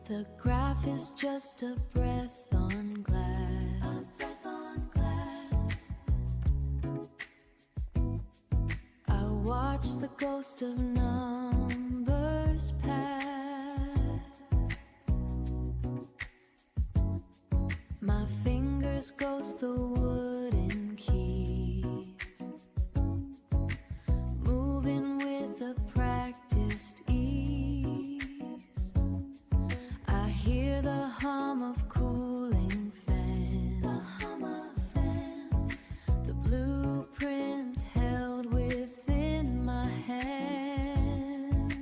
The graph is just a breath on glass. I watch the ghost of numbers pass. My fingers ghost the wooden keys, moving with a practiced ease. I hear the hum of cooling fans, the blueprint held within my hands.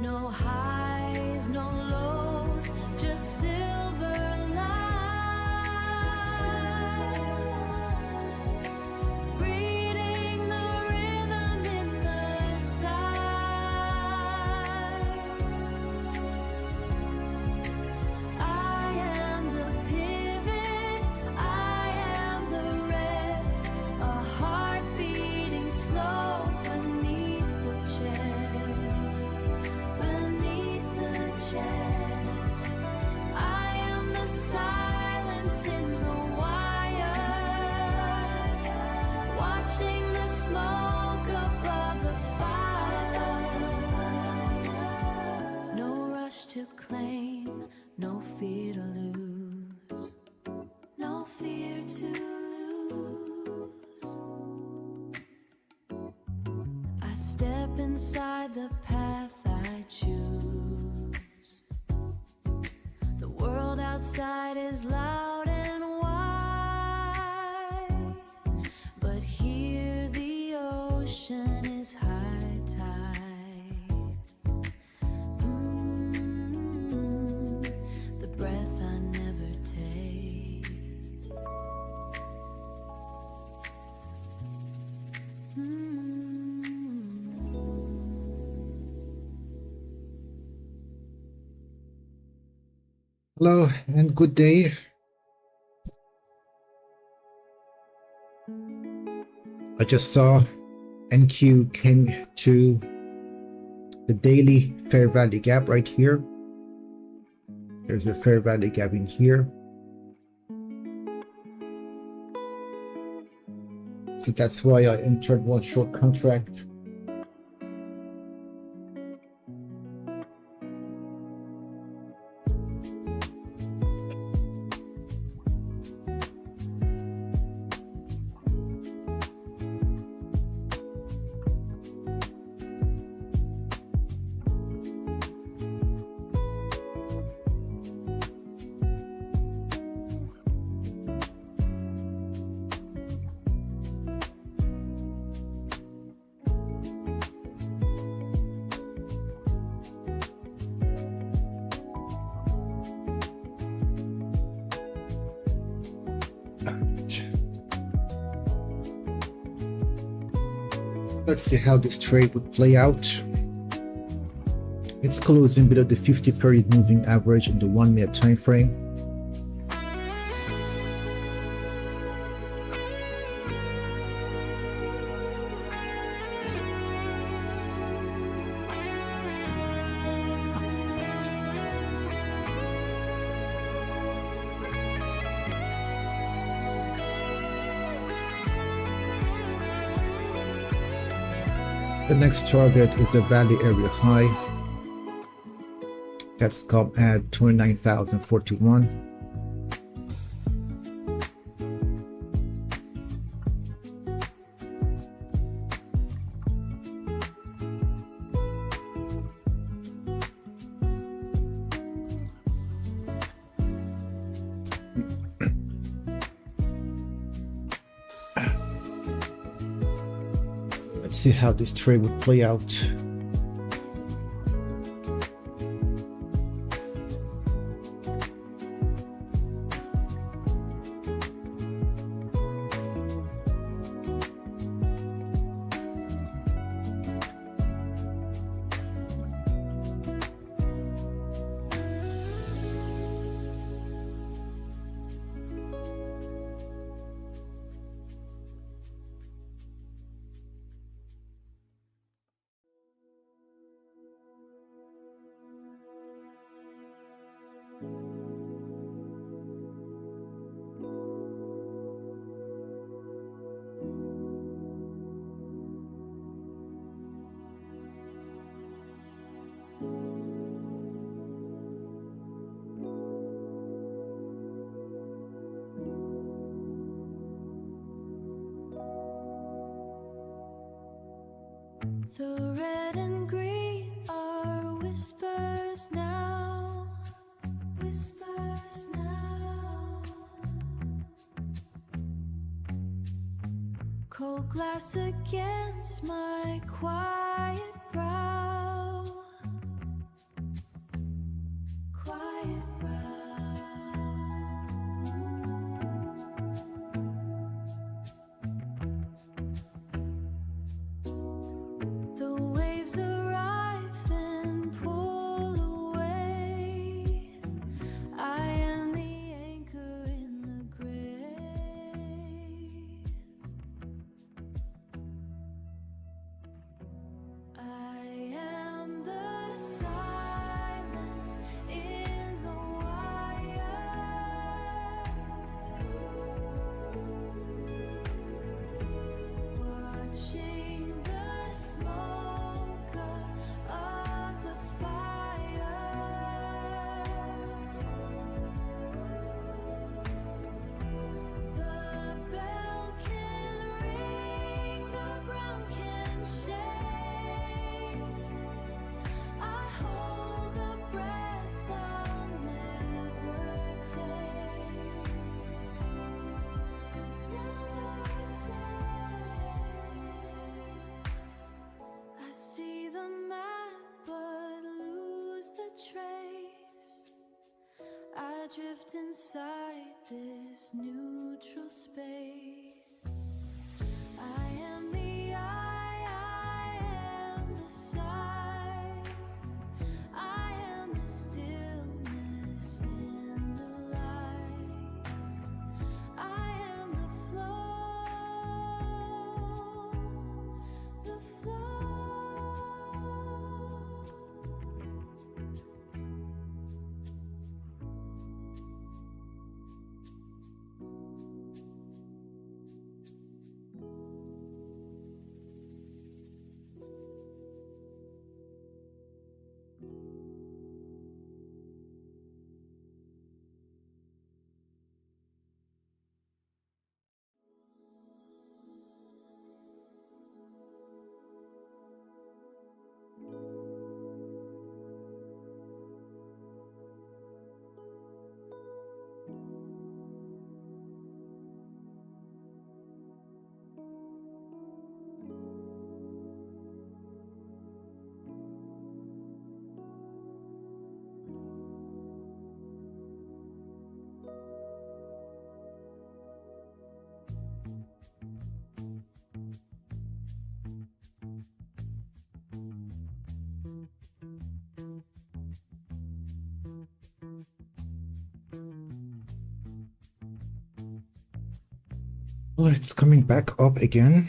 No highs, no lows, just silver light, reading the rhythm in the sighs. I am the pivot, I am the rest, a heart beating slow beneath the chest, beneath the chest. I am the silence in the wire, watching the smoke above the fire. No rush to claim, no fear to lose, no fear to lose. I step inside the path I choose. The world outside is loud and wide, but here the ocean is high tide. The breath I never take. Hello and good day. I just saw NQ came to the daily fair value gap right here. There's a fair value gap in here. So that's why I entered one short contract. Let's see how this trade would play out. It's closing below the 50 period moving average in the 1 minute time frame. The next target is the value area high. That's come at 29,041. Let's see how this trade would play out. The red and green are whispers now, whispers now. Cold glass against my quiet brow, quiet brow. The waves arrive then pull away. I am the anchor in the gray. I am the silence in the wire, watching the smoke of the fire. The bell can ring, the ground can shake. I hold the breath I'll never take, never take. I see the map but lose the trace. I drift inside this neutral space. I am the eye, I am the side, I am the stillness in the light. I am the flow, the flow. Well, it's coming back up again.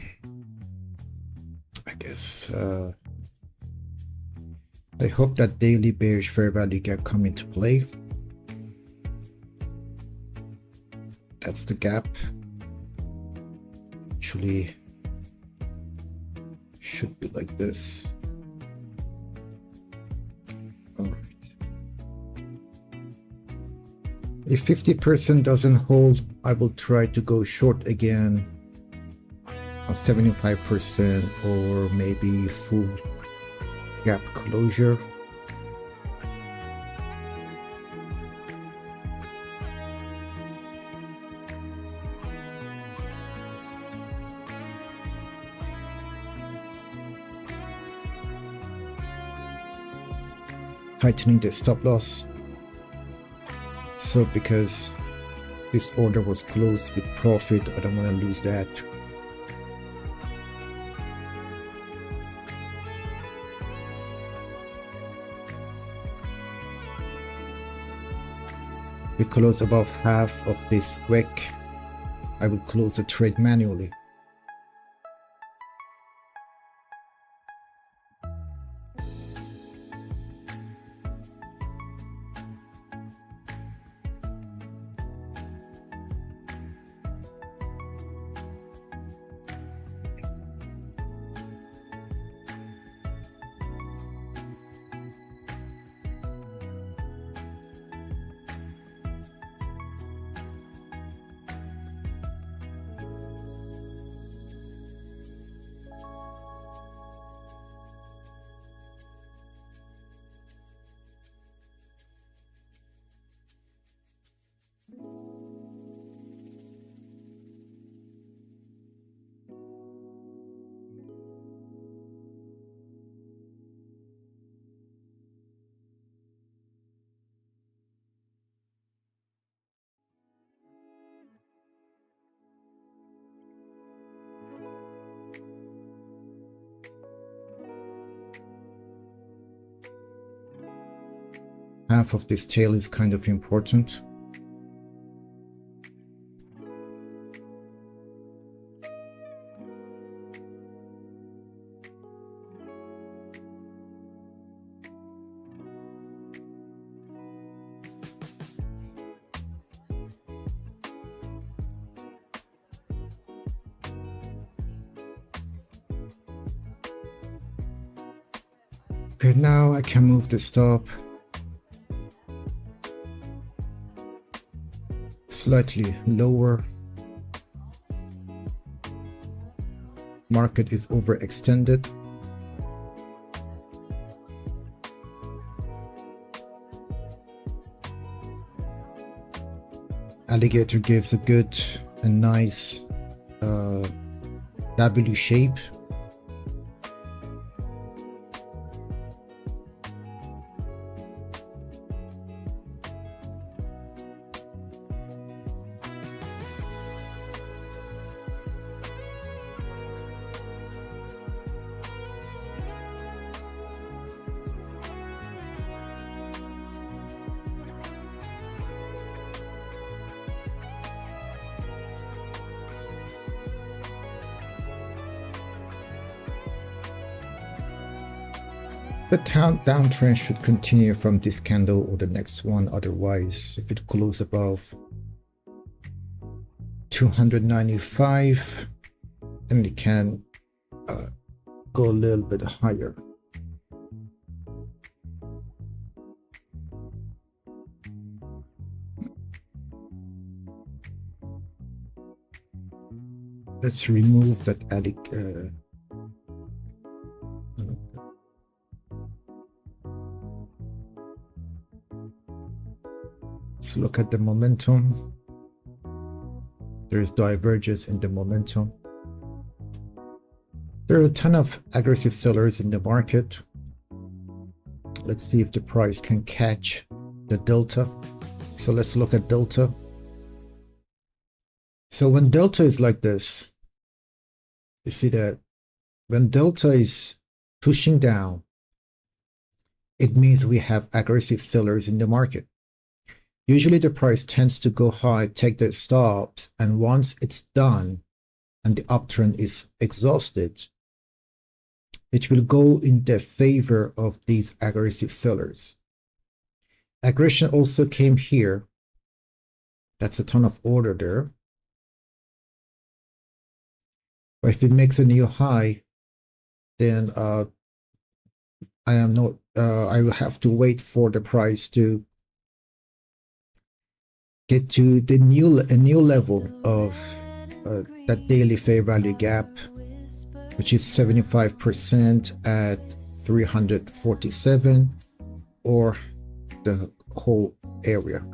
I guess I hope that daily bearish fair value gap come into play. That's the gap. Actually, should be like this. All right. If 50% doesn't hold, I will try to go short again on 75% or maybe full gap closure. Tightening the stop loss. So because this order was closed with profit, I don't want to lose that. We close above half of this wick. I will close the trade manually. Half of this tail is kind of important. Okay, now I can move the stop slightly lower. Market is overextended. Alligator gives a good and nice W shape. The downtrend should continue from this candle or the next one. Otherwise, if it closes above 295, then it can go a little bit higher. Let's remove that let's look at the momentum. There is divergence in the momentum. There are a ton of aggressive sellers in the market. Let's see if the price can catch the delta. So let's look at delta. So when delta is like this, you see that when delta is pushing down, it means we have aggressive sellers in the market. Usually the price tends to go high, take the stops, and once it's done and the uptrend is exhausted, it will go in the favor of these aggressive sellers. Aggression also came here. That's a ton of order there. But if it makes a new high, then I will have to wait for the price to get to the new level of that daily fair value gap, which is 75% at 347, or the whole area.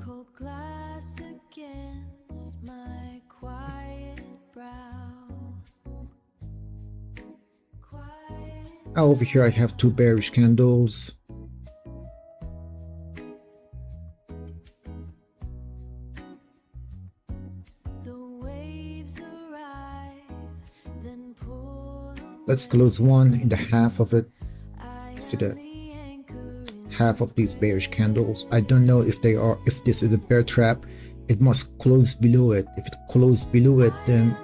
Now over here I have two bearish candles. Let's close one in the half of it. See that half of these bearish candles. I don't know if this is a bear trap. It must close below it. If it closes below it, then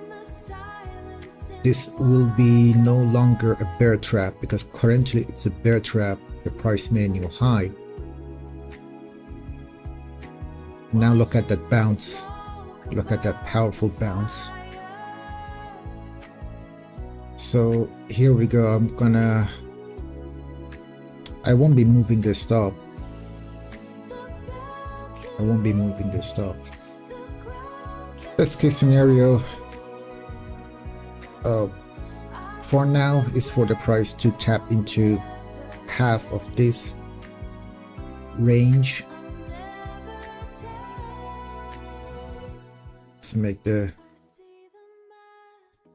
this will be no longer a bear trap, because currently it's a bear trap. The price made a new high. Now look at that bounce. Look at that powerful bounce. So here we go. I won't be moving the stop. I won't be moving the stop. Best case scenario for now is for the price to tap into half of this range. Let's make the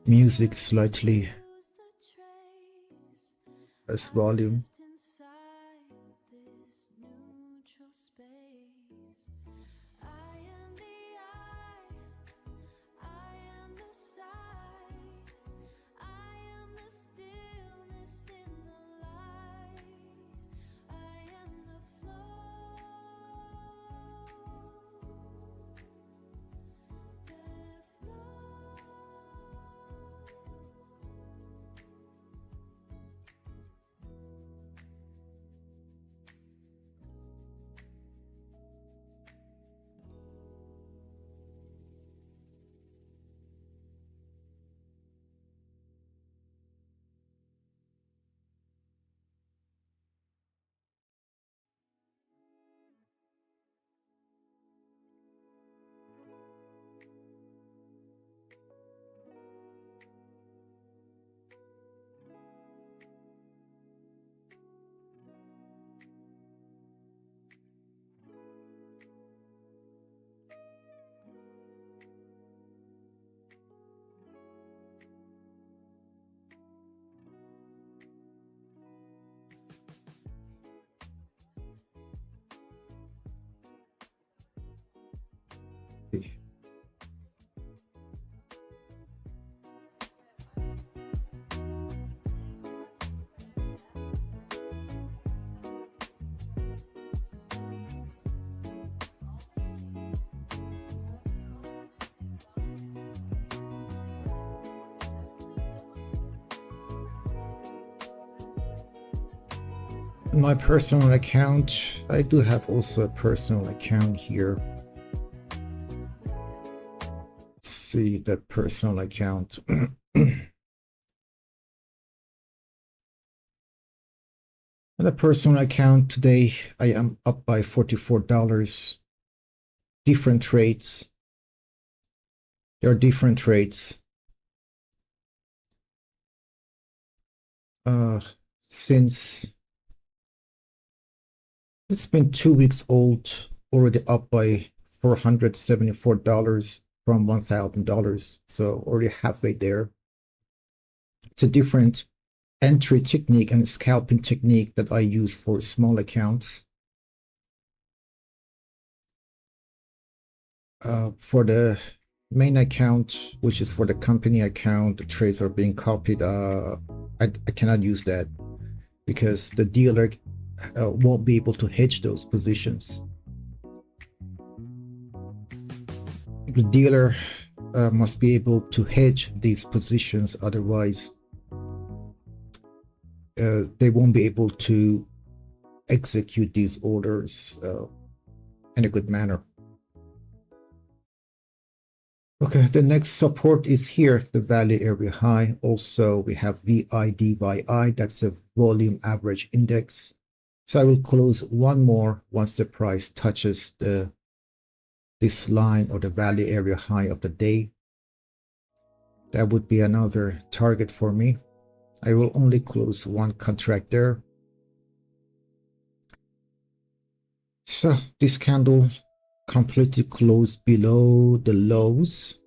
music slightly less volume. copy. My personal account, I do have also a personal account here. Let's see that personal account. And the personal account today, I am up by $44. Different trades. There are different trades. Since it's been 2 weeks old, already up by $474 from $1,000. So already halfway there. It's a different entry technique and scalping technique that I use for small accounts. For the main account, which is for the company account, the trades are being copied. I cannot use that because the dealer won't be able to hedge those positions. The dealer must be able to hedge these positions, otherwise they won't be able to execute these orders in a good manner. Okay, the next support is here, the value area high. Also, we have VIDYI, that's a volume average index. So I will close one more once the price touches this line or the value area high of the day. That would be another target for me. I will only close one contract there. So this candle completely closed below the lows.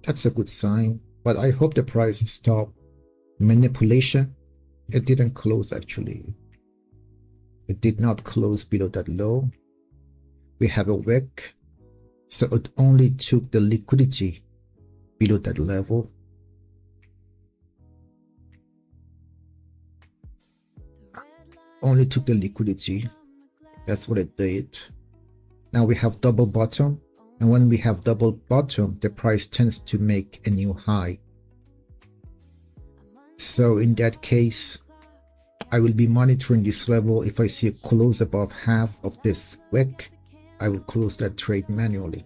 That's a good sign, but I hope the price stops manipulation. It didn't close actually. It did not close below that low. We have a wick, so it only took the liquidity below that level. Only took the liquidity. That's what it did. Now we have double bottom, and when we have double bottom, the price tends to make a new high. So in that case, I will be monitoring this level. If I see a close above half of this wick, I will close that trade manually.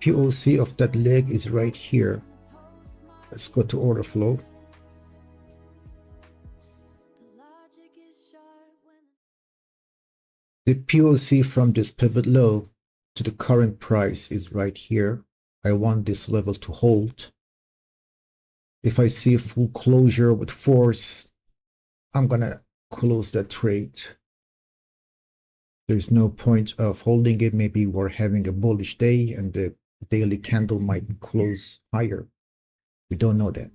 POC of that leg is right here. Let's go to order flow. The POC from this pivot low to the current price is right here. I want this level to hold. If I see a full closure with force, I'm gonna close that trade. There's no point of holding it. Maybe we're having a bullish day and the daily candle might close higher. We don't know that.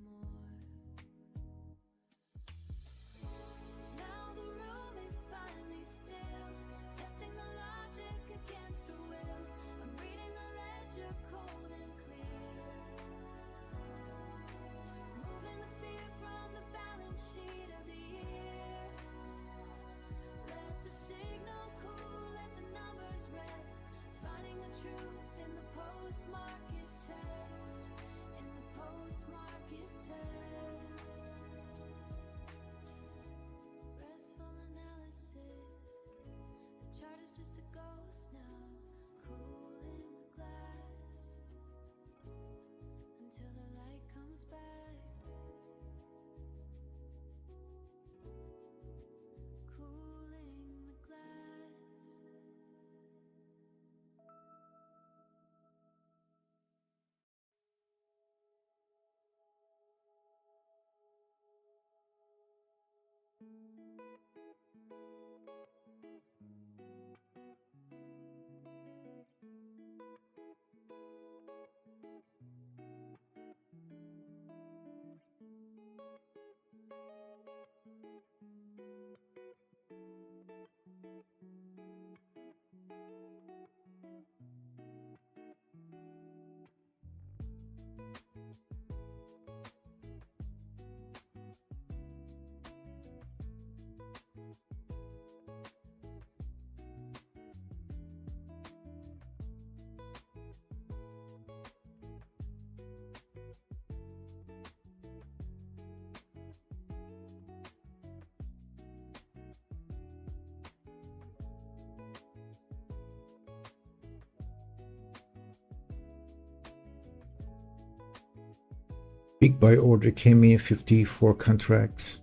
Big buy order came in, 54 contracts.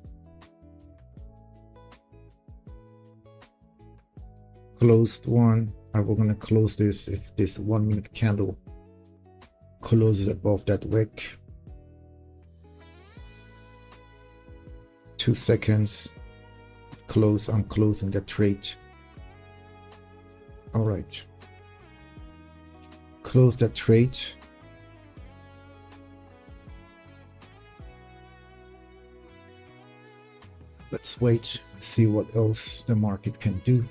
Closed one. We're gonna close this if this 1 minute candle closes above that wick. 2 seconds. Close. I'm closing that trade. All right. Close that trade. Let's wait and see what else the market can do.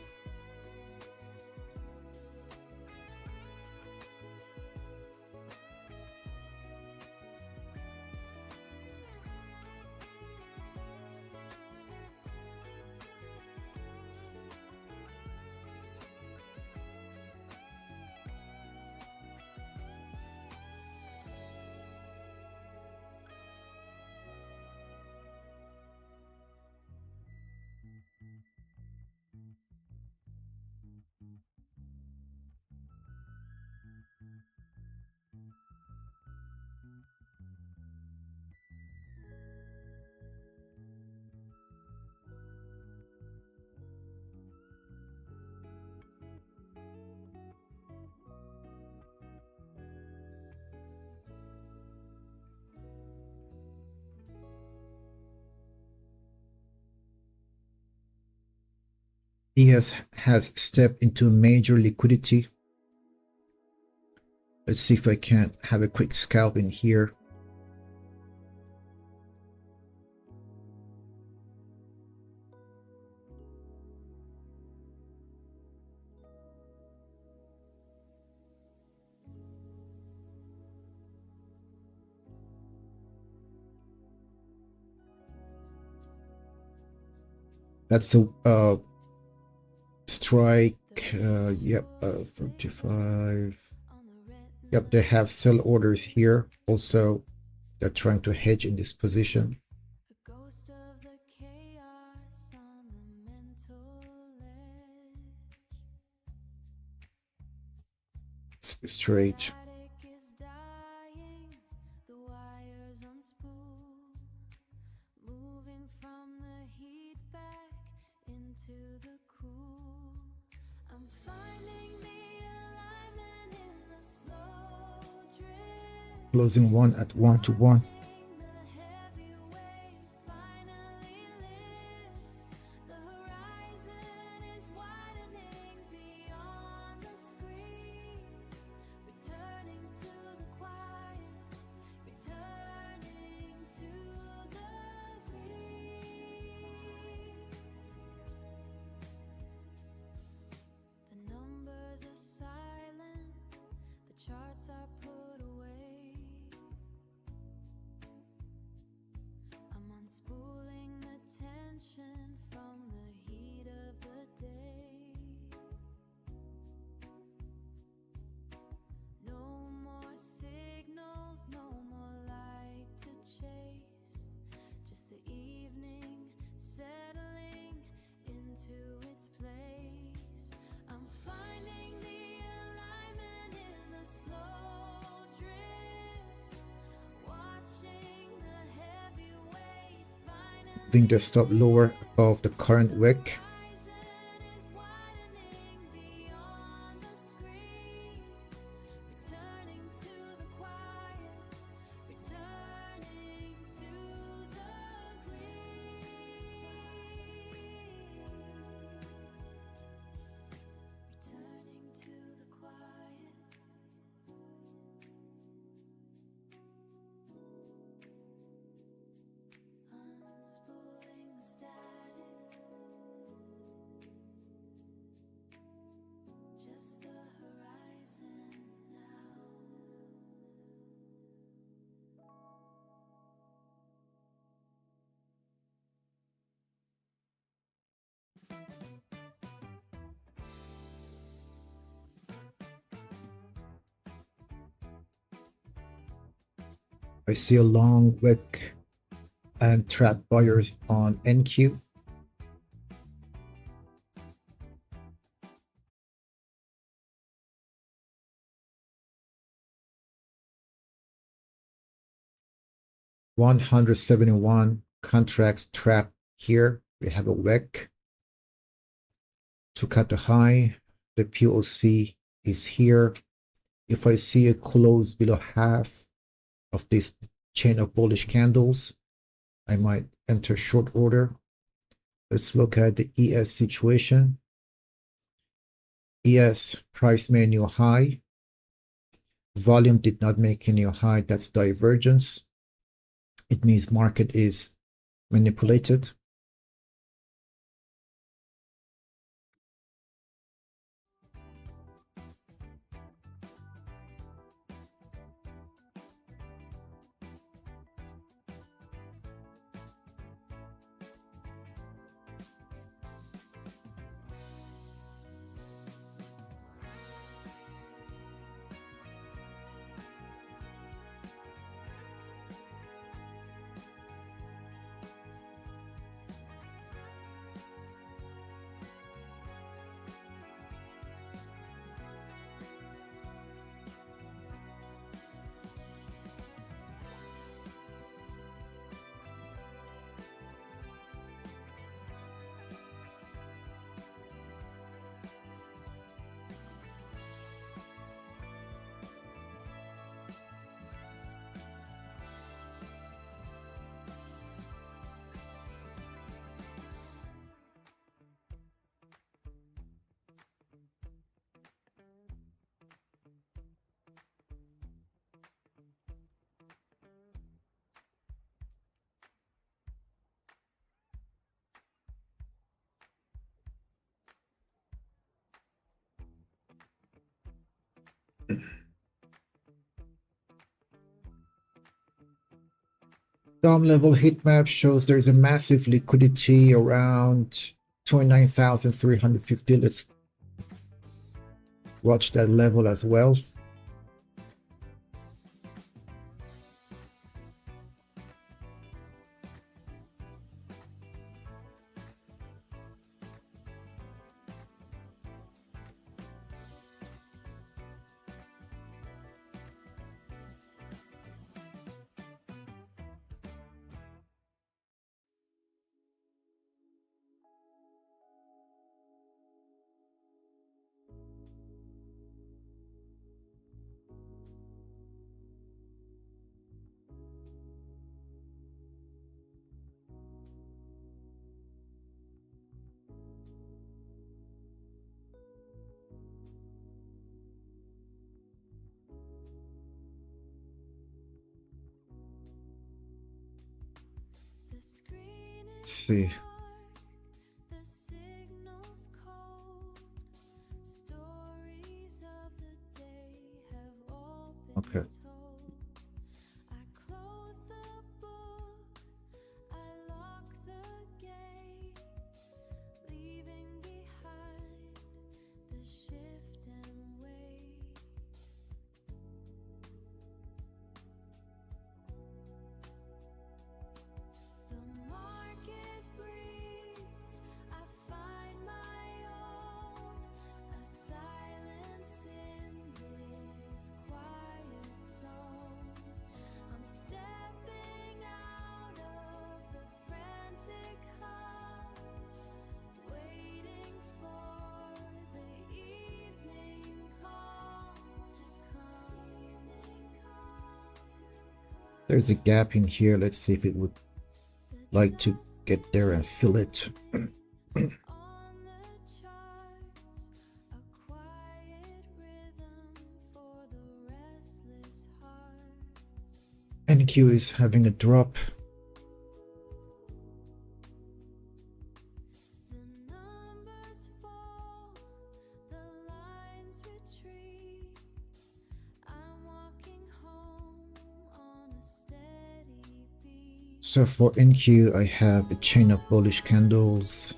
He has stepped into major liquidity. Let's see if I can have a quick scalp in here. That's a strike. Yep, 35. Yep, they have sell orders here. Also, they're trying to hedge in this position. A ghost of the chaos on the mental edge. Straight. Static is dying, the wires unspool, moving from the heat back into the cool. I'm finding the alignment in the slow drift. Closing one at 1-to-1. The heavy weight finally lifts. The horizon is widening beyond the screen. Returning to the quiet, returning to the green. The numbers are silent, the charts are put away. I'm unspooling the tension from the heat of the day. No more signals, no more light to chase. Just the evening settling into its place. I'm finding the alignment in the slow drift. Watching the heavy weight finally. Moving the stop lower above the current wick. Horizon is widening beyond the screen. Returning to the quiet, returning to the green. Returning to the quiet. Unspooling the static. Just the horizon now. I see a long wick and trap buyers on NQ. 171 contracts trapped here. We have a wick to cut the high. The POC is here. If I see a close below half of this chain of bullish candles, I might enter short order. Let's look at the ES situation. ES price made new high. Volume did not make any high. That's divergence. It means market is manipulated. Down level heat map shows there's a massive liquidity around 29,350. Let's watch that level as well. Let's see. Okay. There's a gap in here. Let's see if it would like to get there and fill it. NQ is having a drop. So for NQ, I have a chain of bullish candles.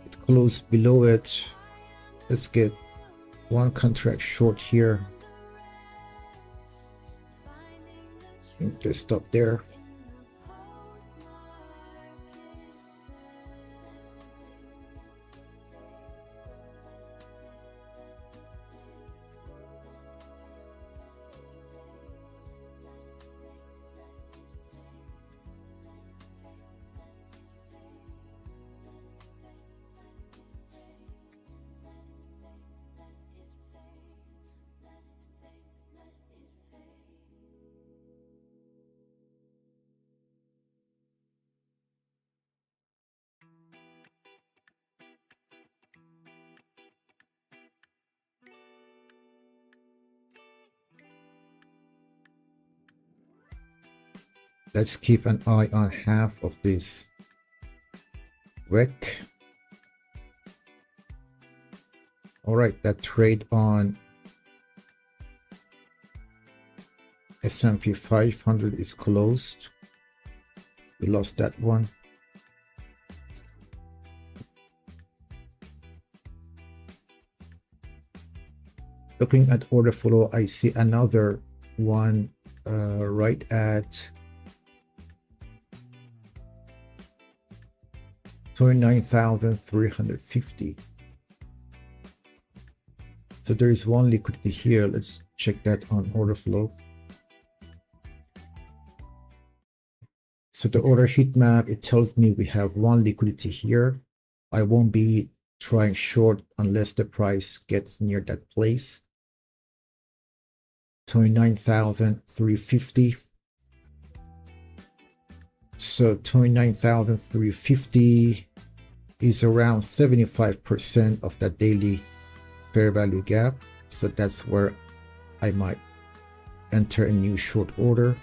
It closed below it. Let's get one contract short here. I think they stop there. Let's keep an eye on half of this wick. All right, that trade on S&P 500 is closed. We lost that one. Looking at order flow, I see another one right at 29,350. So there is one liquidity here. Let's check that on order flow. So the order heat map, it tells me we have one liquidity here. I won't be trying short unless the price gets near that place. 29,350. So 29,350 is around 75% of that daily fair value gap. So that's where I might enter a new short order.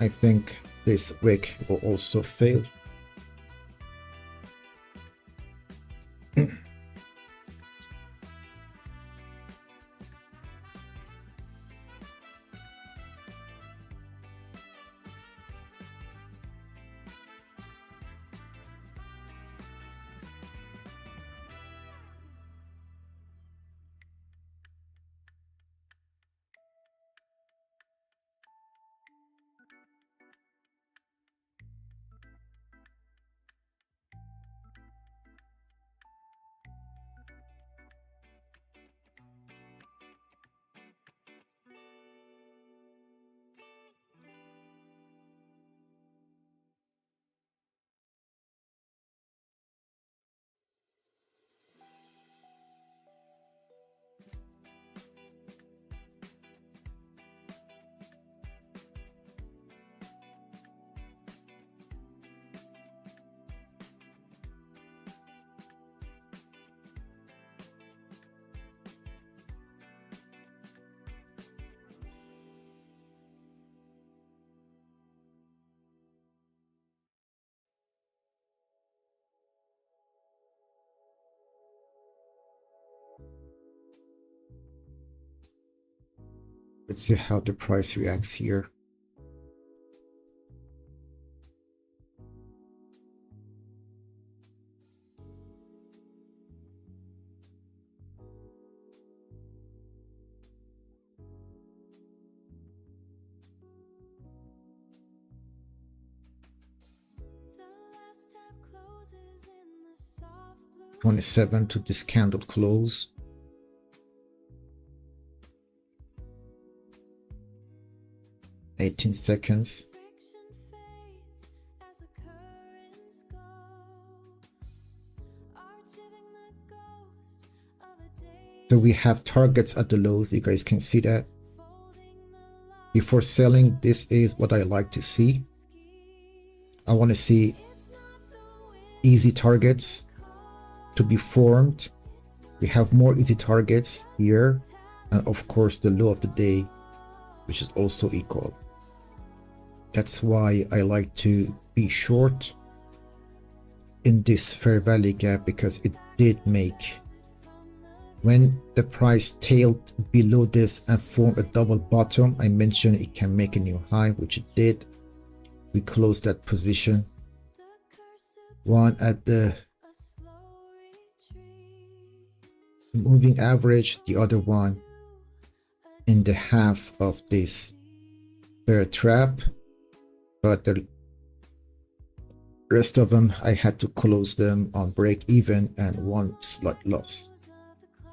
I think this wick will also fail. Let's see how the price reacts here. The last tab closes in the soft blue 27 to this candle close. $18. friction fades as the currents go, archiving the ghost of a day, So we have targets at the lows. You guys can see that. folding the line Before selling, this is what I like to see. I want to see It's not the wind easy targets to be formed. We have more easy targets here. And of course, the low of the day, which is also equal. That's why I like to be short in this fair value gap, because it did make, when the price tailed below this and formed a double bottom, I mentioned it can make a new high, which it did. We closed that position, the curse of one at the a slow retreat, moving average, the other one in the half of this bear trap, but the rest of them I had to close them on break even and one slight loss. of the climb,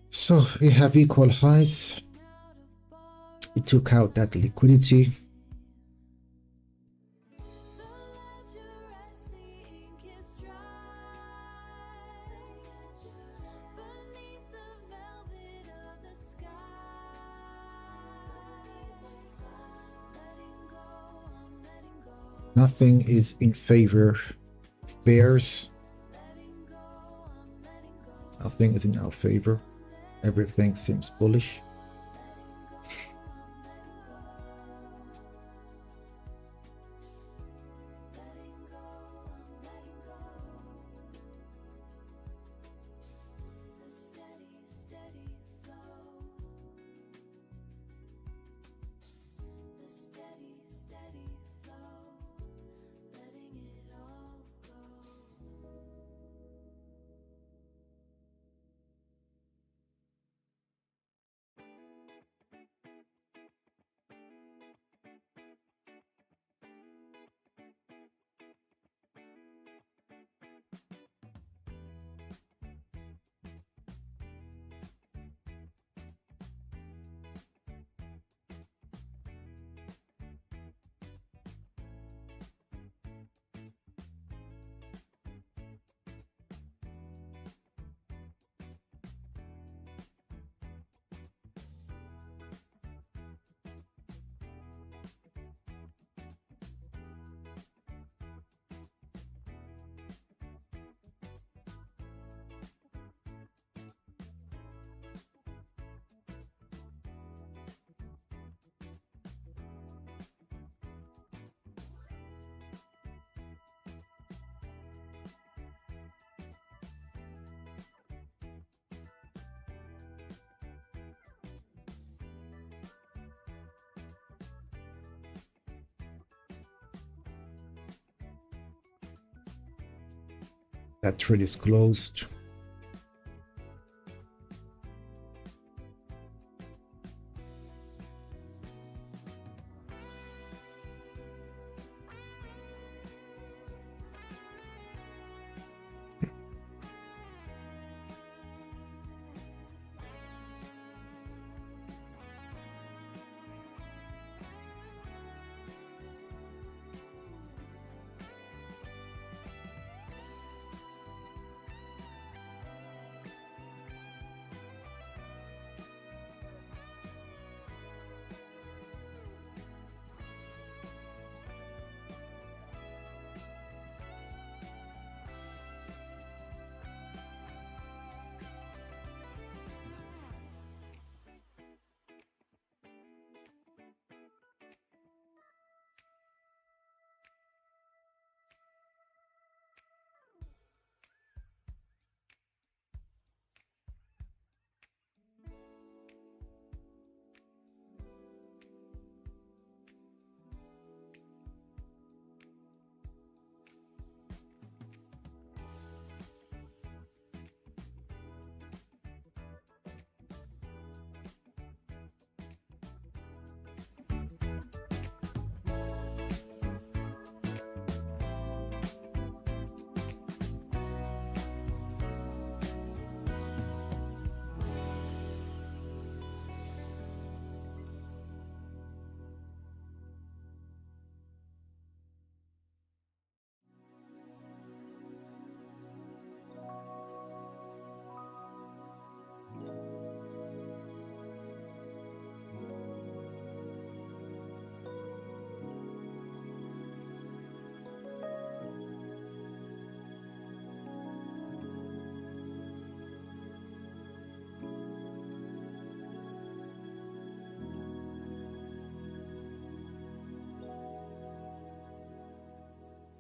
So we have equal highs. out of bar, It took out that liquidity. the ledger as the ink is dry, beneath the velvet of the sky, letting go, I'm letting go. Nothing is in favor of bears. Nothing is in our favor. Everything seems bullish. That trade is closed.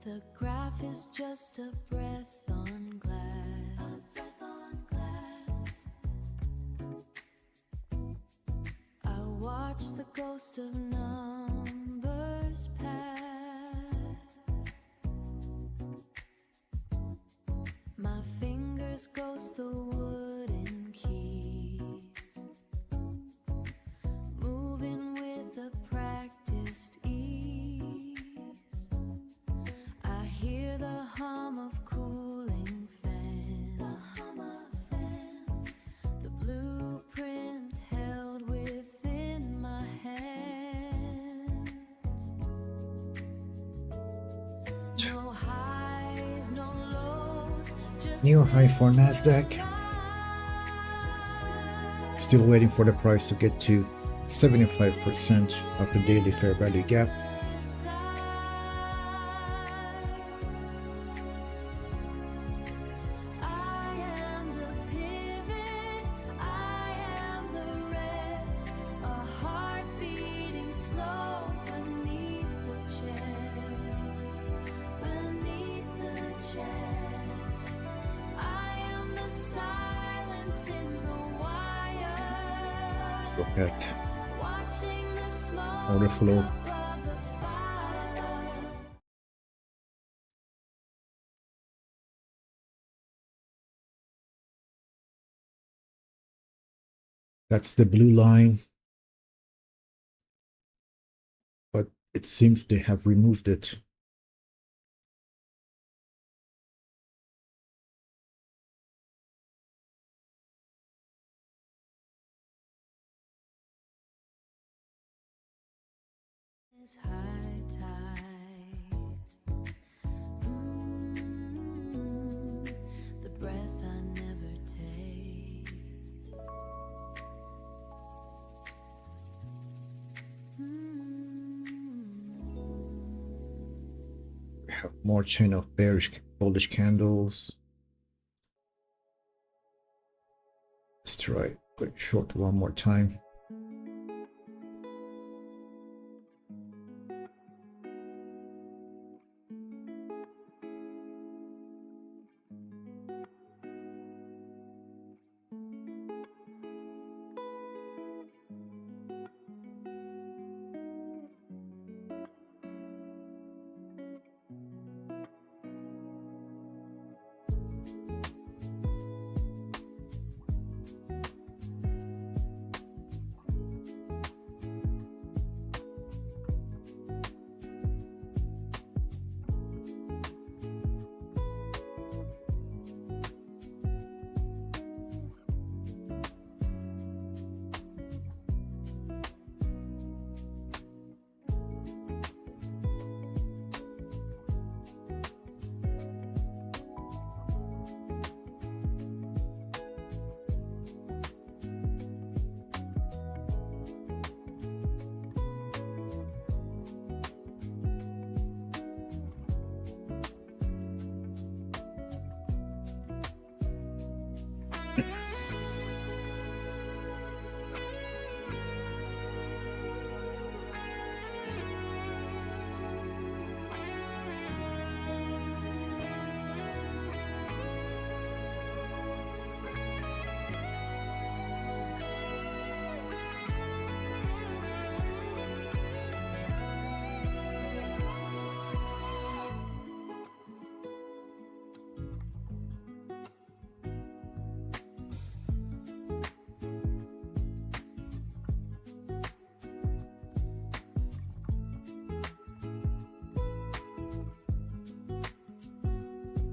The graph is just a breath on glass. I watch the ghost of numbers pass. My fingers ghost the wooden keys, moving with a practiced ease. I hear the hum of cooling fans, the blueprint held within my hands. No highs, no lows, just New high for Nasdaq. Still waiting for the price to get to 75% of the daily fair value gap. look at watching the smoke order flow. above the fire. That's the blue line, but it seems they have removed it. It's high tide. The breath I never take. We have more chain of bearish bullish candles. Let's try going short one more time.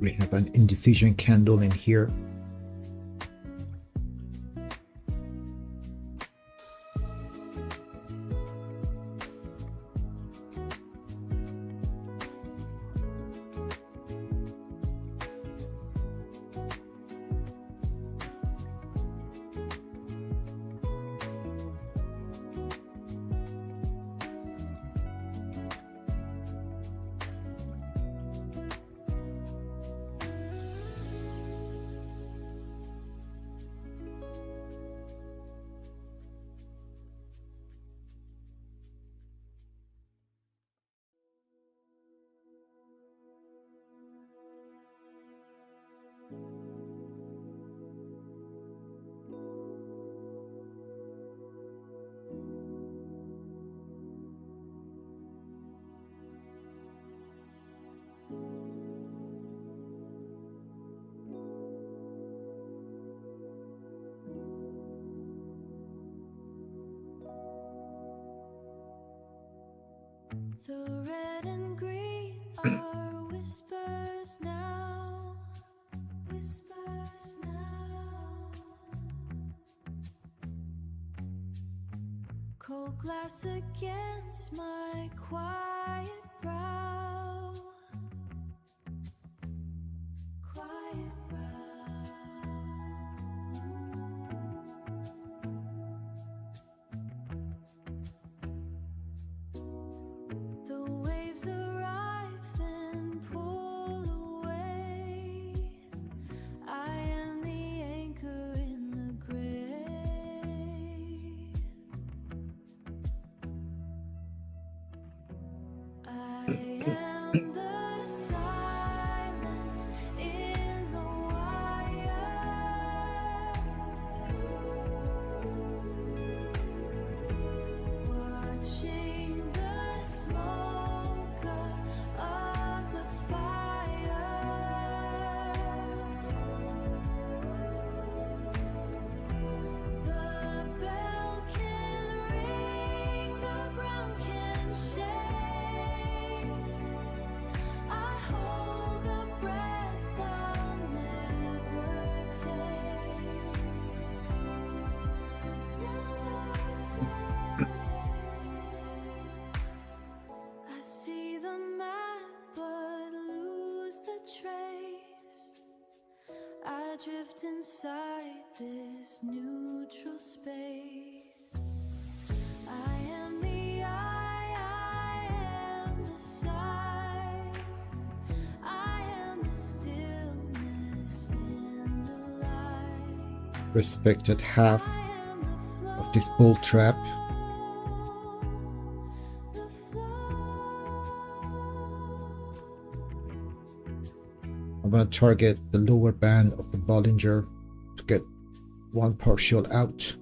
We have an indecision candle in here. The red and green are whispers now, whispers now. Cold glass against my quiet brow, quiet brow. The waves arrive, then pull away. I am the anchor in the gray. I am the silence in the wire. respected half of this bull trap. I'm going to target the lower band of the Bollinger to get one partial out.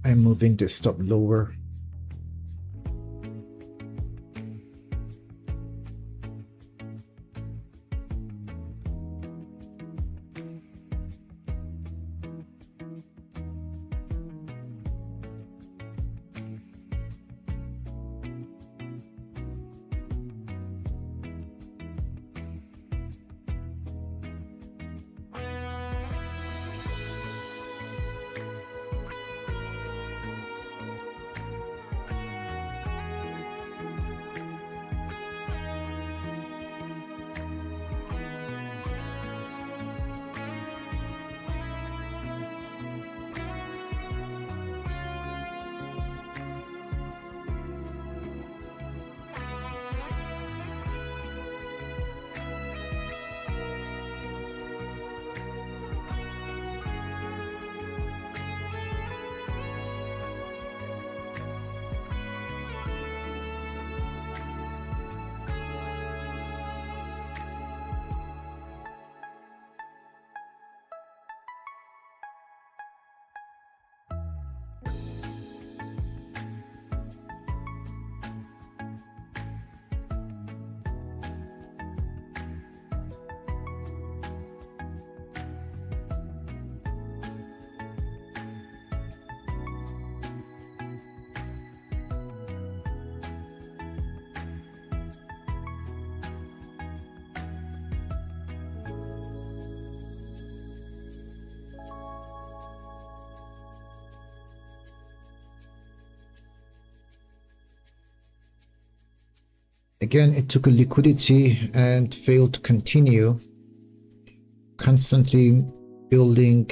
I'm moving the stop lower. Again, it took a liquidity and failed to continue, constantly building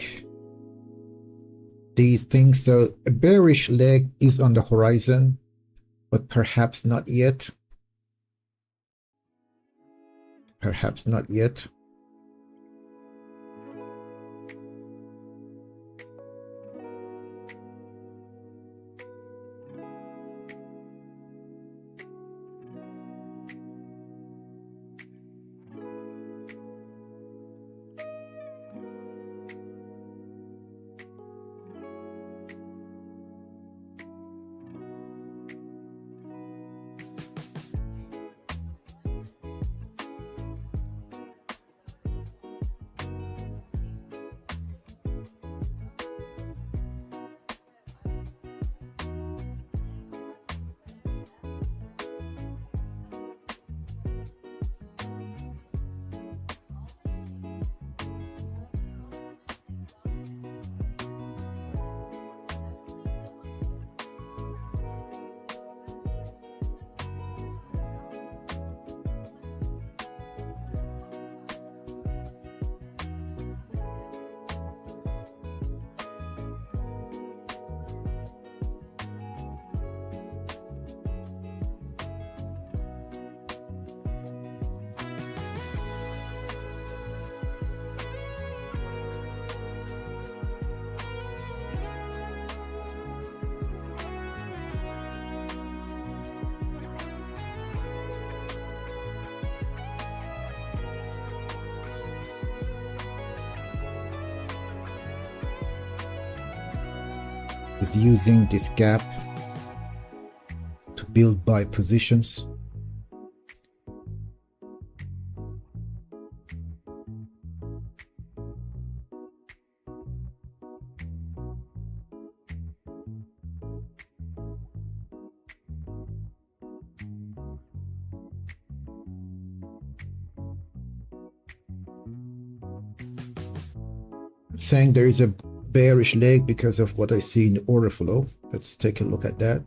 these things. So a bearish leg is on the horizon, but perhaps not yet. Perhaps not yet. is using this gap to build buy positions. Saying there is a bearish leg because of what I see in the order flow. Let's take a look at that.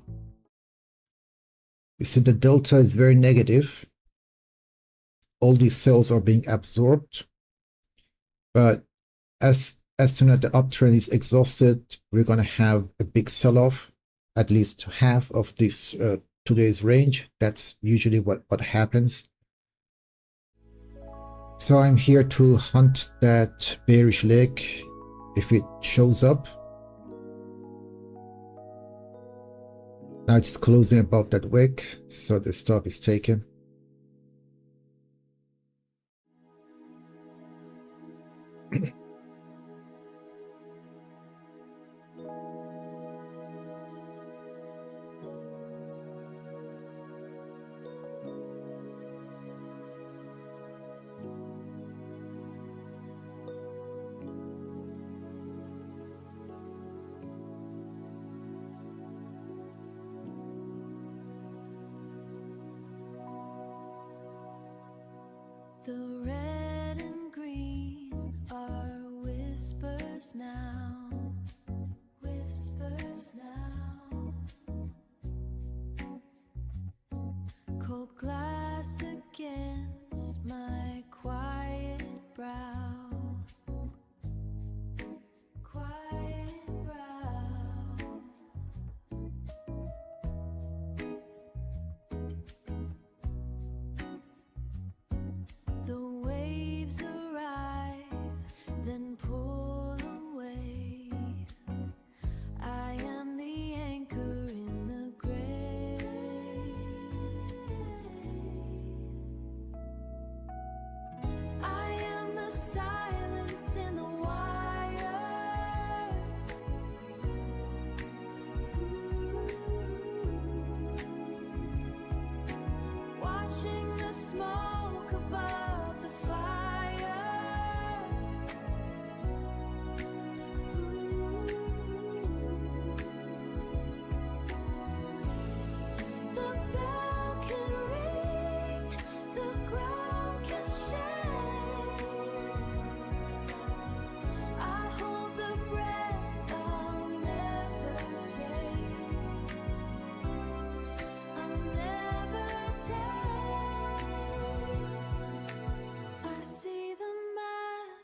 You see the delta is very negative. All these cells are being absorbed. But as soon as the uptrend is exhausted, we're going to have a big sell-off, at least half of this today's range. That's usually what happens. So I'm here to hunt that bearish leg if it shows up. Now it's closing above that wick, so the stop is taken. The red and green are whispers now, whispers now. Cold glass against my quiet brow, quiet brow. The waves arrive, then pull away. I am the anchor in the grave. I am the silence in the wire. Watching the smoke above the fire. The bell can ring, the ground can shake. I hold the breath I'll never take. I'll never take. I see the map,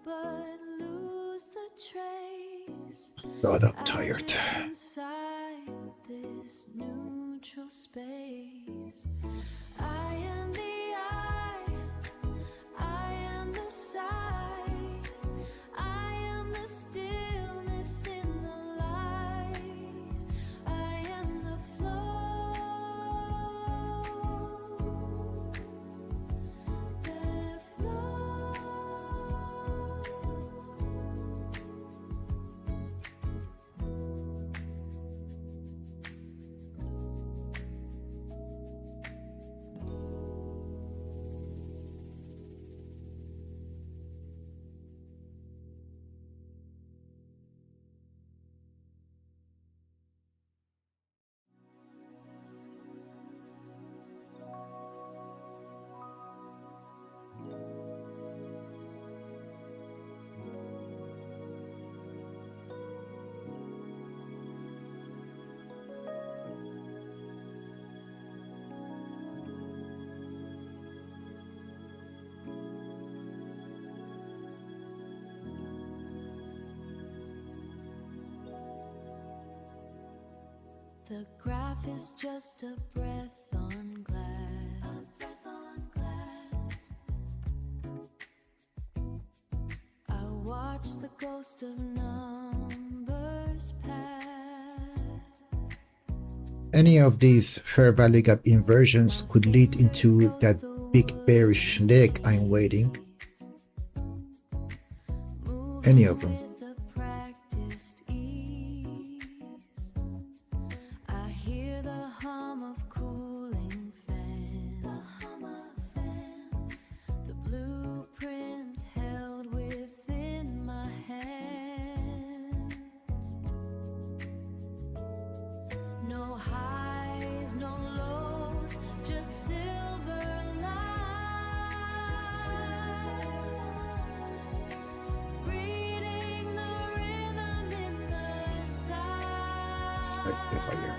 but lose the trace. God, I'm tired. Inside this neutral space, I am the eye, I am the side, I am the stillness in the light, I am the flow that flows. The graph is just a breath on glass. I watch the ghost of numbers pass. Any of these fair value gap inversions could lead into that big bearish leg I'm waiting. Any of them. With a practiced ease. slightly higher.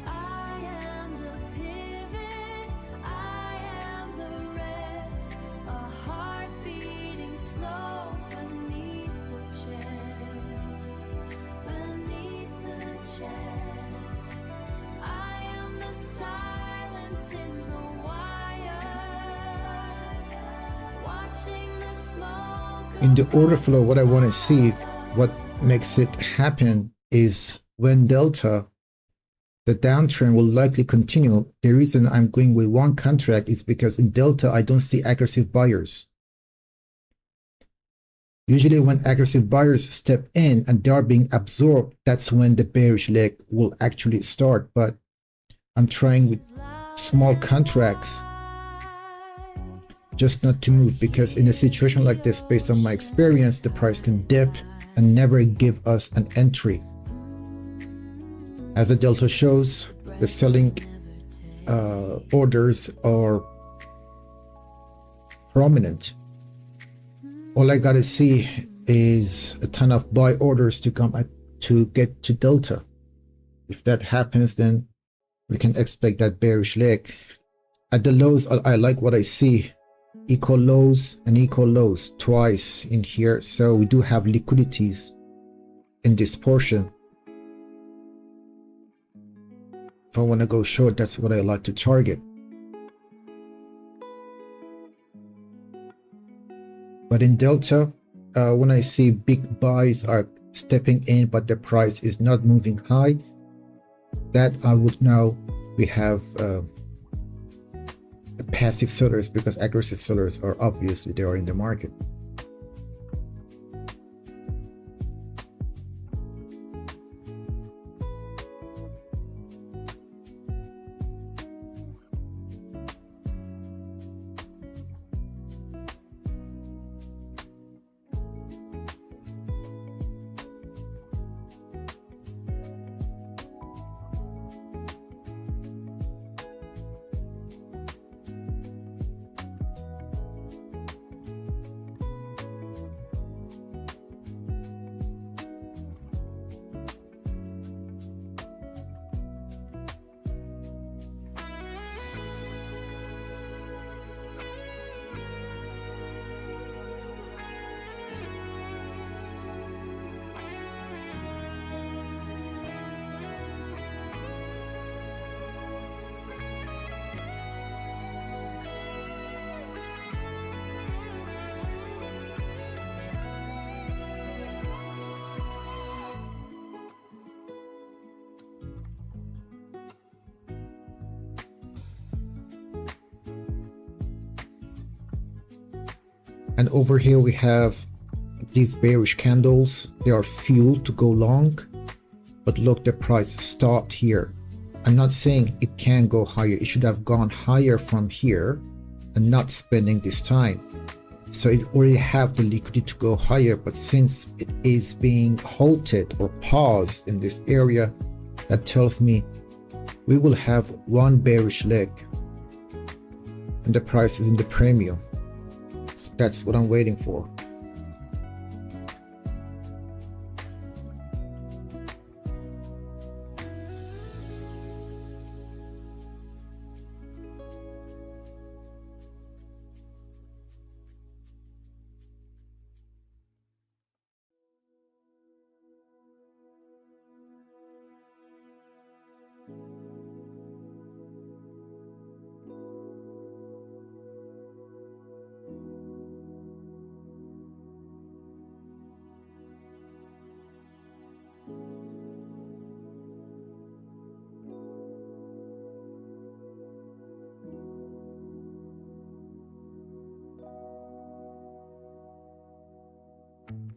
I am the pivot, I am the rest, a heart beating slow beneath the chest, beneath the chest. I am the silence in the wire, watching the smoke. In the order flow, what I want to see, what makes it happen is when delta, the downtrend will likely continue. The reason I'm going with one contract is because in delta, I don't see aggressive buyers. Usually when aggressive buyers step in and they are being absorbed, that's when the bearish leg will actually start. But I'm trying with small contracts just not to move, because in a situation like this, based on my experience, the price can dip and never give us an entry. As the delta shows, the selling orders are prominent. All I gotta see is a ton of buy orders to come to get to delta. If that happens, then we can expect that bearish leg. At the lows, I like what I see. Equal lows and equal lows twice in here. So we do have liquidities in this portion. If I want to go short, that's what I like to target. But in delta, when I see big buys are stepping in, but the price is not moving high, that I would know we have passive sellers, because aggressive sellers are obviously they are in the market. And over here we have these bearish candles. They are fuel to go long, but look, the price stopped here. I'm not saying it can go higher. It should have gone higher from here and not spending this time. So it already have the liquidity to go higher, but since it is being halted or paused in this area, that tells me we will have one bearish leg and the price is in the premium. So that's what I'm waiting for.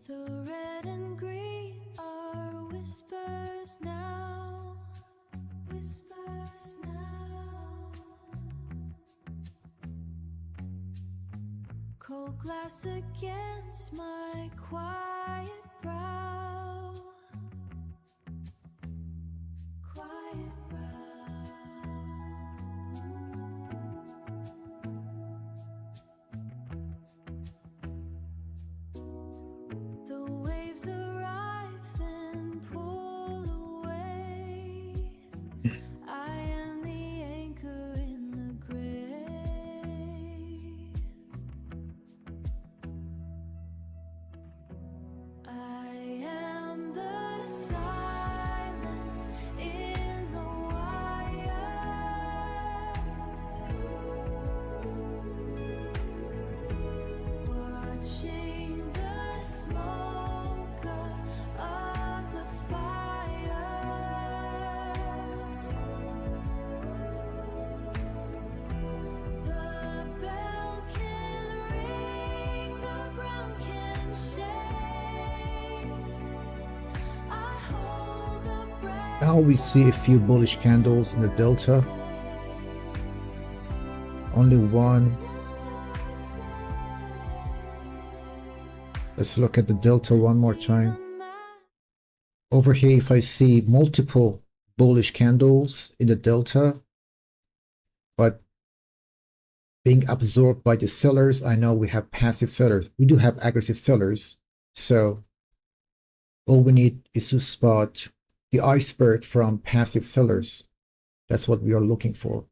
The red and green are whispers now, whispers now. Cold glass against my quiet brow, quiet brow. The waves arrive Now we see a few bullish candles in the delta. Only one. Let's look at the delta one more time. Over here, if I see multiple bullish candles in the delta, but being absorbed by the sellers, I know we have passive sellers. We do have aggressive sellers. So all we need is to spot the iceberg from passive sellers. That's what we are looking for.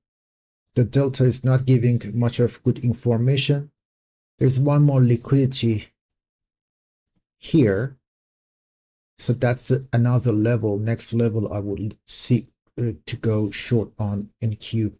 The delta is not giving much of good information. There's one more liquidity here. So that's another level, next level I would seek to go short on in Q.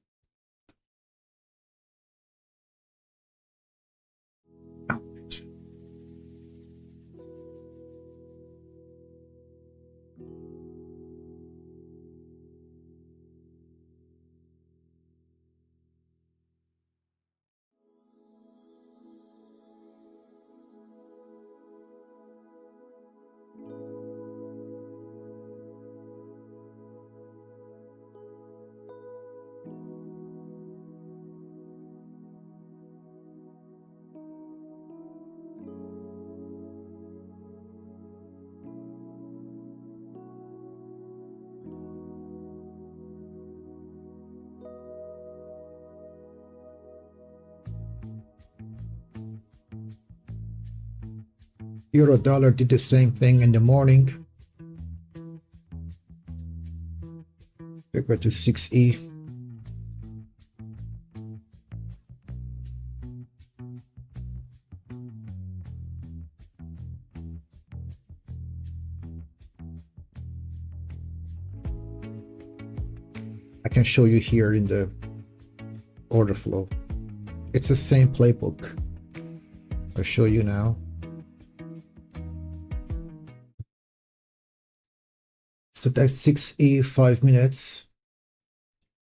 Euro dollar did the same thing in the morning. We go to 6E. I can show you here in the order flow. It's the same playbook. I'll show you now. So that's 6E, 5 minutes.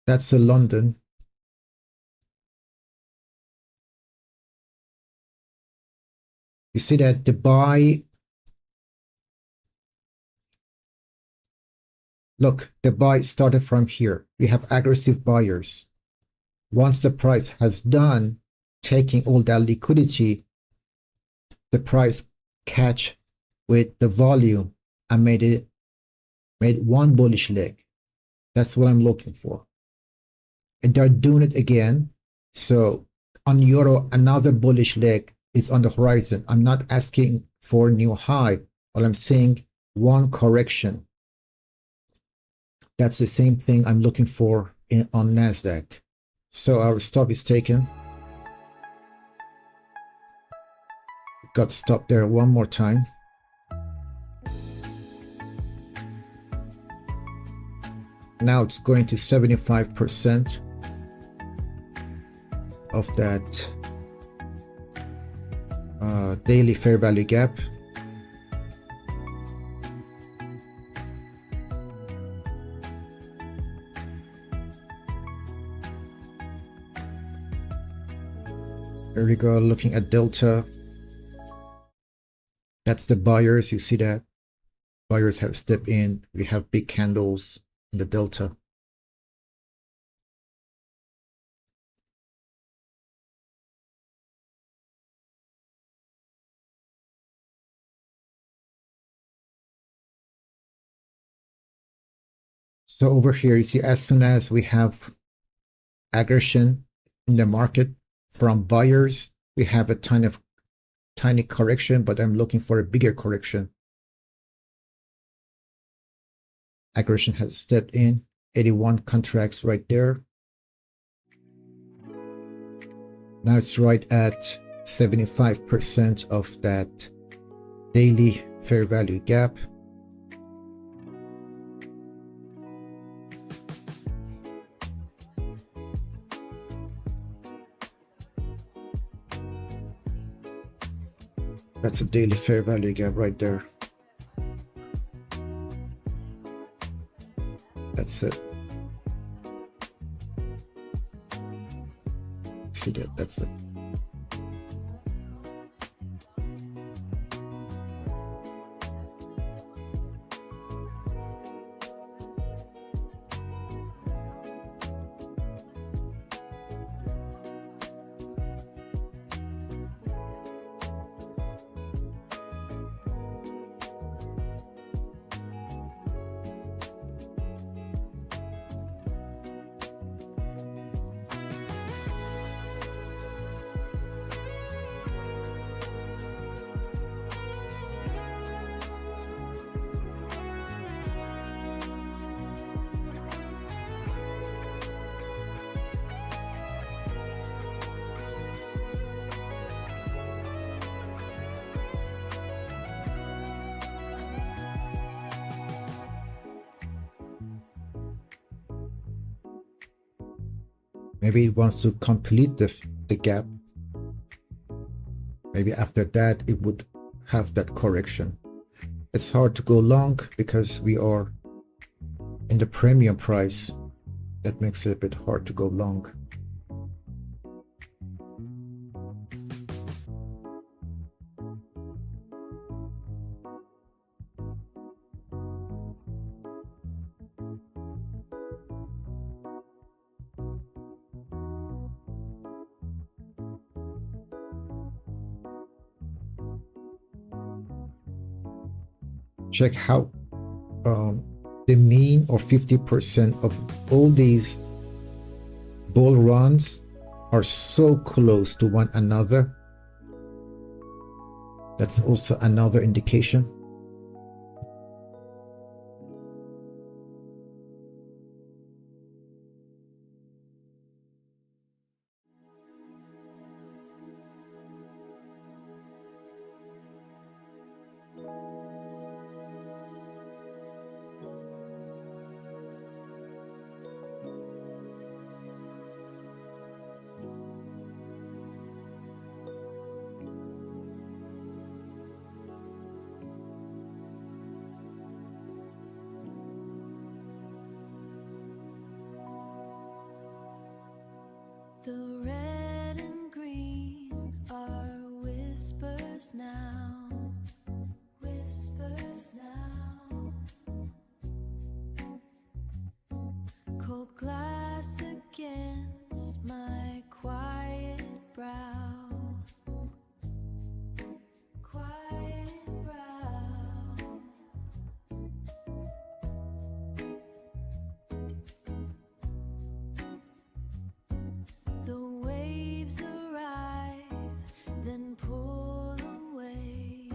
That's London. You see that the buy, look, the buy started from here. We have aggressive buyers. Once the price has done taking all that liquidity, the price catch with the volume and made one bullish leg. That's what I'm looking for. And they're doing it again. So on euro, another bullish leg is on the horizon. I'm not asking for a new high, but I'm saying one correction. That's the same thing I'm looking for on NASDAQ. So our stop is taken. Got stopped there one more time. Now it's going to 75% of that daily fair value gap. Here we go, looking at delta. That's the buyers. You see that buyers have stepped in. We have big candles in the delta. So over here, you see, as soon as we have aggression in the market from buyers, we have a tiny correction, but I'm looking for a bigger correction. Aggression has stepped in, 81 contracts right there. Now it's right at 75% of that daily fair value gap. That's a daily fair value gap right there. That's it. See that? That's it. Maybe it wants to complete the gap. Maybe after that it would have that correction. It's hard to go long because we are in the premium price. That makes it a bit hard to go long. Check how the mean or 50% of all these bull runs are so close to one another. That's also another indication. The red and green are whispers now, whispers now. Cold glass against my quiet brow, quiet brow. The waves arrive, then pull away.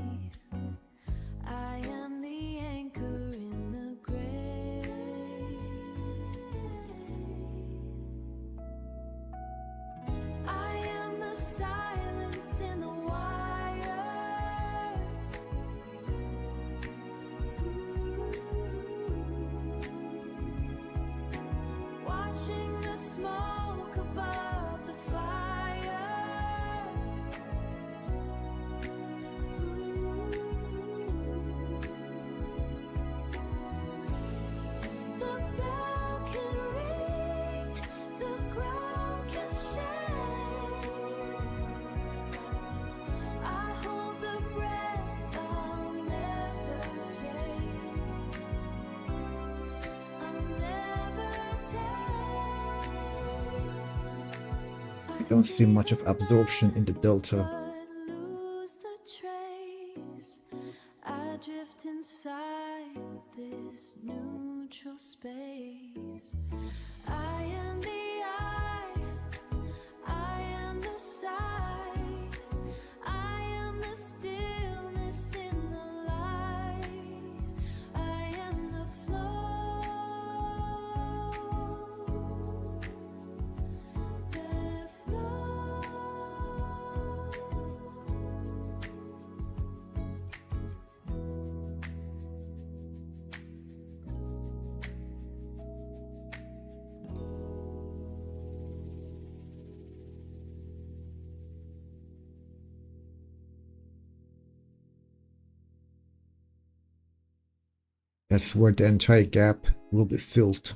I am the anchor in the gray. I am the silence in the wire. Watching the smoke above the fire. The bell can ring, the ground can shake. I hold the breath I'll never take. I'll never take. I don't see much of absorption in the delta. But lose the trace. I drift inside this neutral space. I am the eye, I am the side, I am the stillness in the light, I am the flow, the flow. That's where the entire gap will be filled.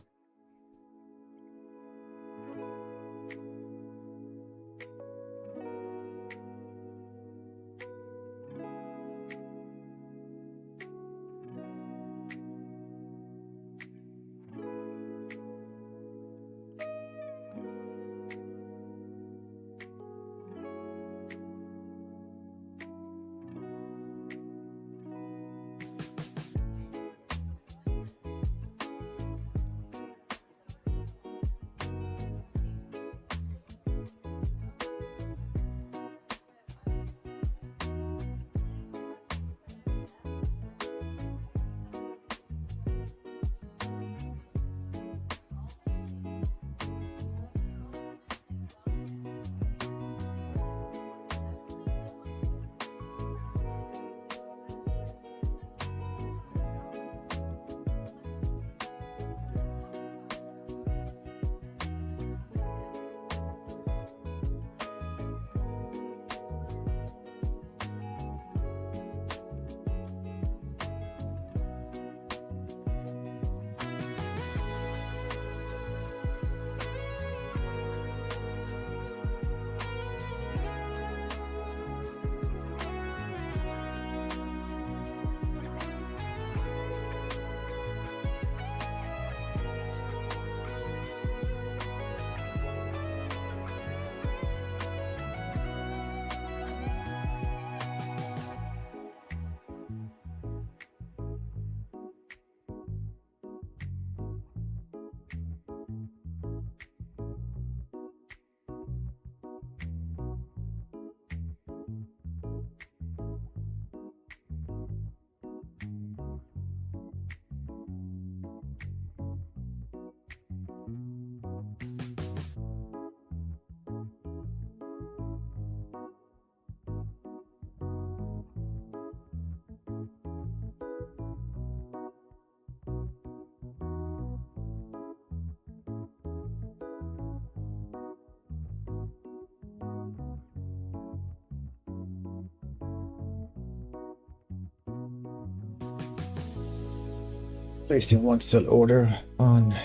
Placing one sell order on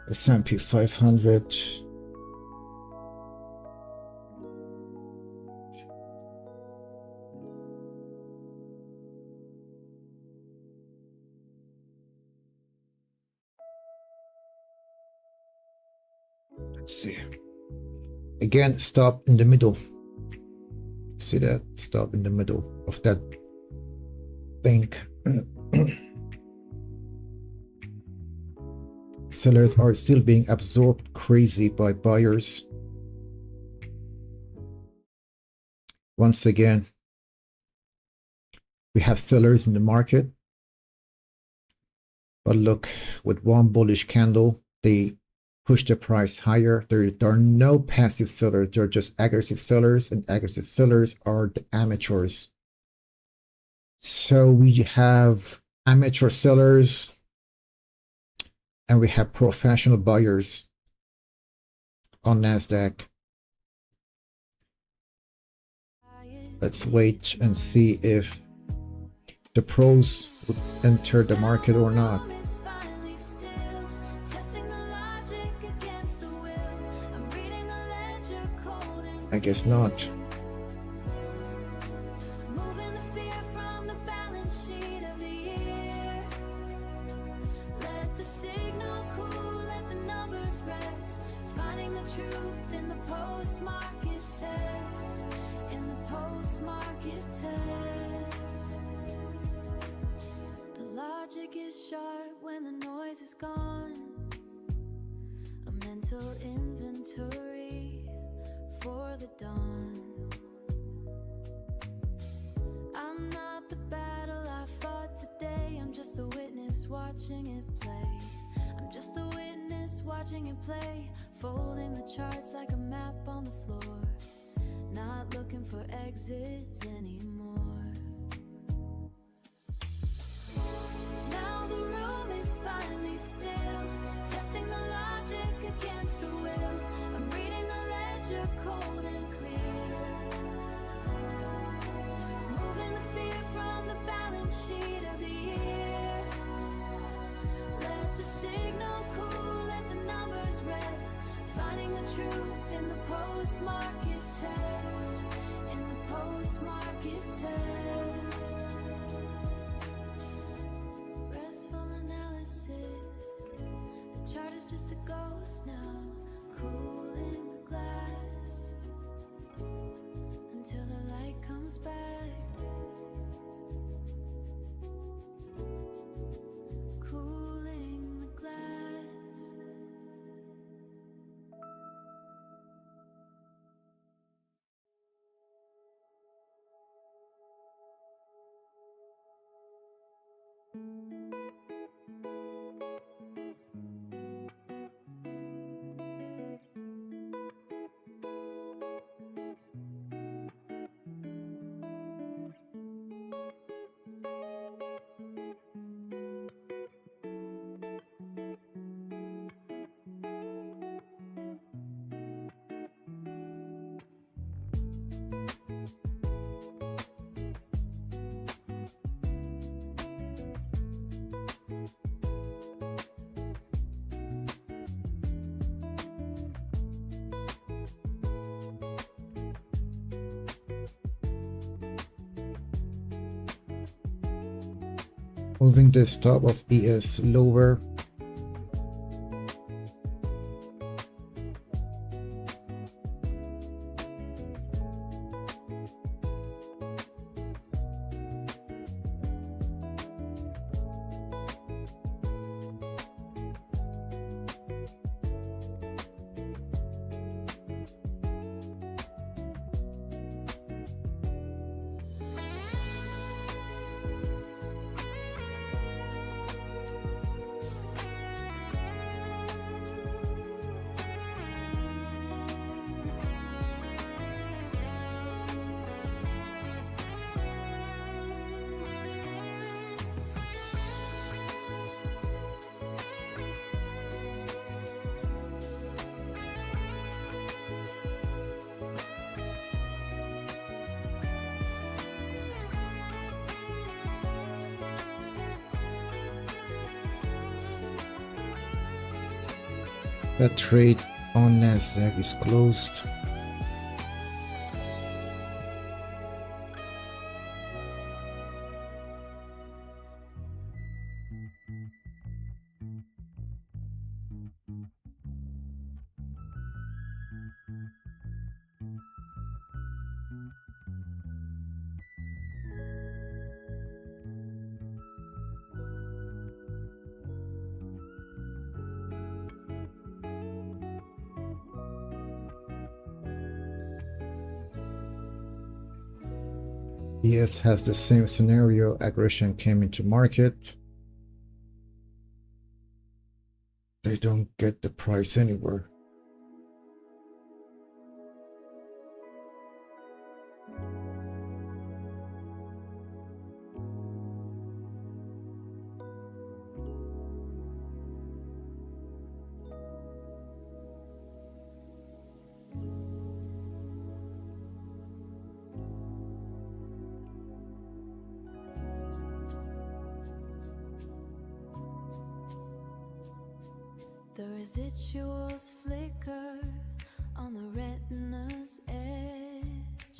S&P 500. Let's see. Again, stop in the middle. See that? Stop in the middle of that thing. Sellers are still being absorbed crazy by buyers. Once again, we have sellers in the market. But look, with one bullish candle, they push the price higher. There are no passive sellers. They're just aggressive sellers, and aggressive sellers are the amateurs. So we have amateur sellers and we have professional buyers on NASDAQ. Let's wait and see if the pros would enter the market or not. I guess not. Inventory for the dawn. I'm not the battle I fought today. I'm just the witness watching it play. I'm just the witness watching it play. Folding the charts like a map on the floor. Not looking for exits anymore. Now the room is finally still. Testing the logic against the will. I'm reading the ledger cold and clear. Moving the fear from the balance sheet of the year. Let the signal cool, let the numbers rest. Finding the truth in the post-market test. In the post-market test. Restful analysis. The chart is just a ghost now, cooling the glass until the light comes back. Cooling the glass. Moving the stop of ES lower. That trade on Nasdaq is closed. ES has the same scenario. Aggression came into market. They don't get the price anywhere. The residuals flicker on the retina's edge.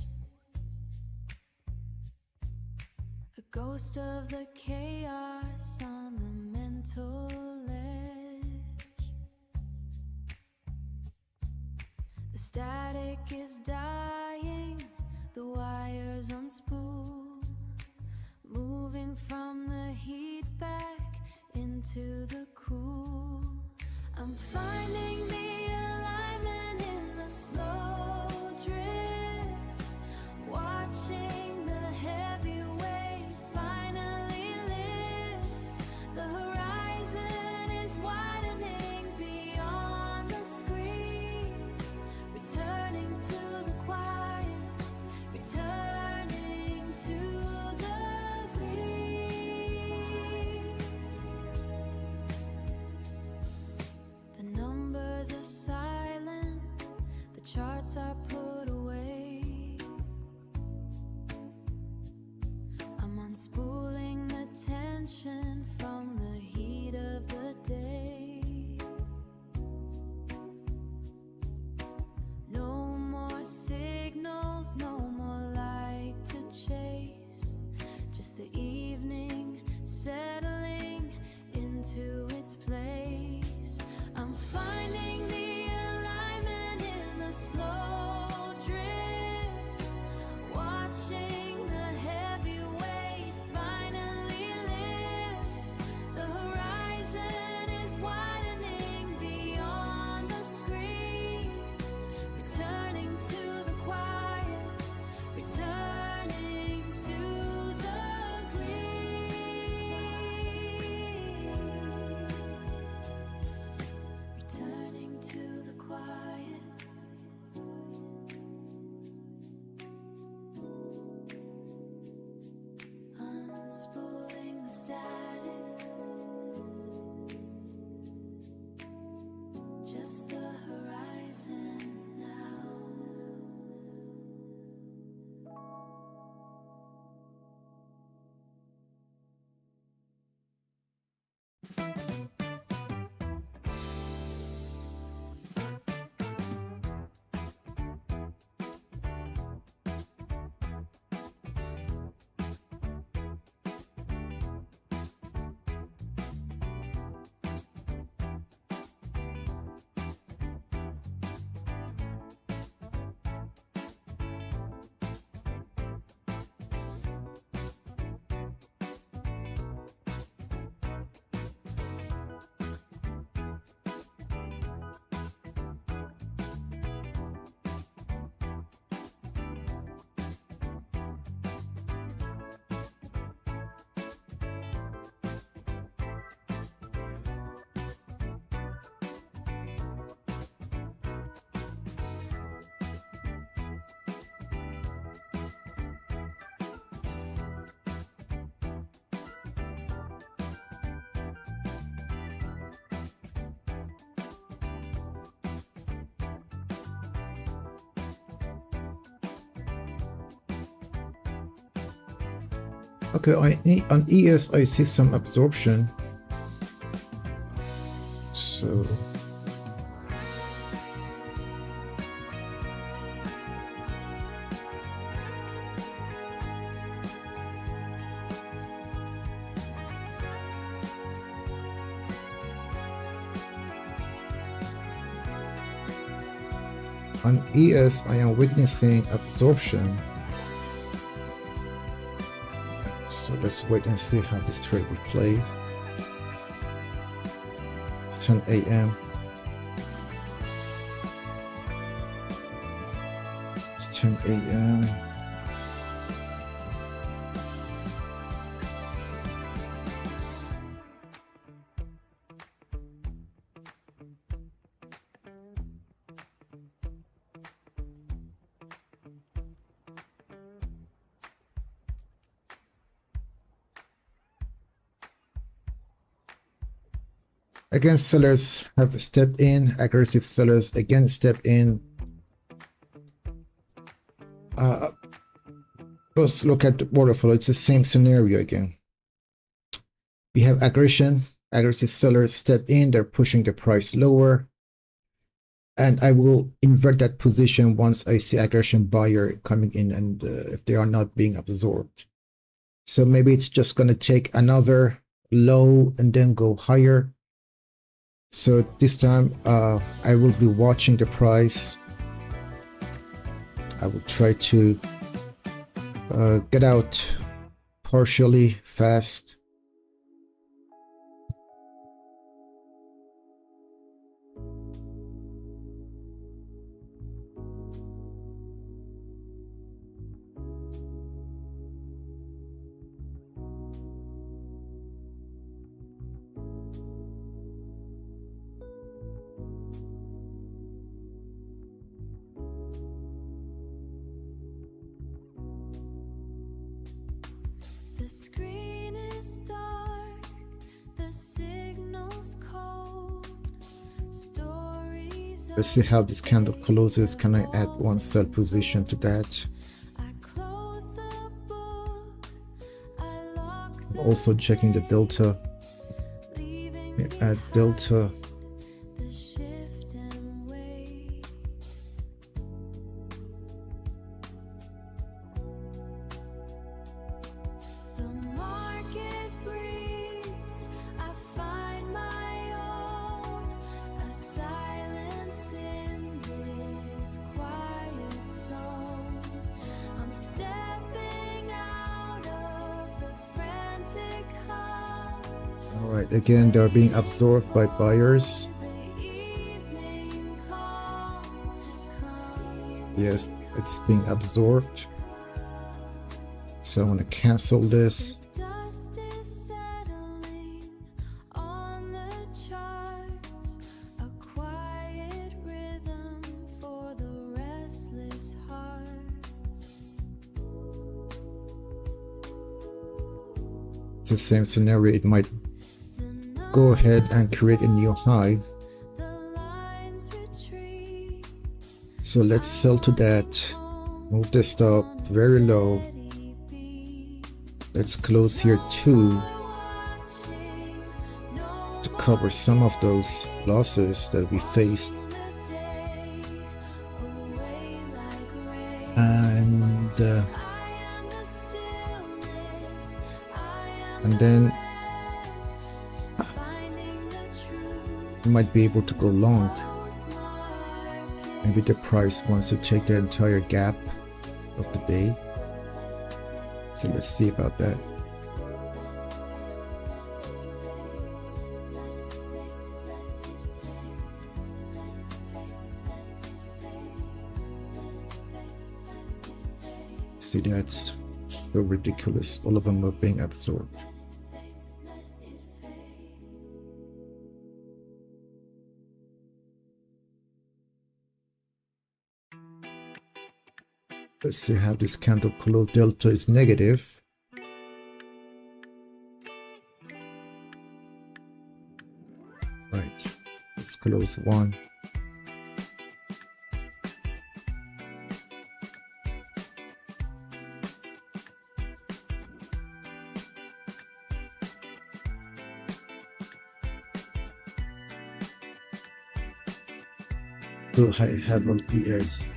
A ghost of the chaos on the mental edge. The static is dying, the wires unspool, moving from the heat back into the cool. I'm finding the alignment in the slow drift, watching the heavy weight finally lift. The horizon is widening beyond the screen, returning to the quiet, returning to the green. The numbers are silent, the charts are put away. I'm unspooling the tension from the heat of the day. No more signals, no more light to chase. Just the evening settling into its place. I'm finding the alignment in the slow drift, watching the heavy weight finally lift. The horizon is widening beyond the screen, returning to the quiet, returning to the green, returning to the quiet. Unspooling the static, just the horizon now. Okay, on ES I see some absorption. So On ES, I am witnessing absorption. So let's wait and see how this trade will play. It's 10 a.m. It's 10 a.m. Again, sellers have stepped in. Aggressive sellers again step in. Let's look at the waterfall. It's the same scenario again. We have aggression. Aggressive sellers step in. They're pushing the price lower. And I will invert that position once I see aggression buyer coming in and if they are not being absorbed. So maybe it's just going to take another low and then go higher. So this time I will be watching the price. I will try to get out partially fast. The screen is dark, the signal's cold. Stories Let's see how this candle closes. Can I add one sell position to that? I close the book, I lock I'm also checking the delta. leaving Add delta. the shift and wait. The market breathes, I find my own, a silence in this quiet zone. I'm stepping out of the frantic hum. All right, again, they're being absorbed by buyers. The evening call to come. Yes, it's being absorbed. So I'm going to cancel this. Dust is settling on the charts, a quiet rhythm for the restless hearts. It's the same scenario. It might go ahead and create a new high. The lines retreat, So let's sell to that. Move the stop very low. Let's close here too watching, no to cover some of those losses that we faced. the day away like rain. And I am the stillness, I am and then finding the truth. you might be able to go long. Those markets. Maybe the price wants to take the entire gap of the day. So let's see about that. See, that's so ridiculous. All of them are being absorbed. Let's see how this candle close. Delta is negative. Right. Let's close one. So I have on ES.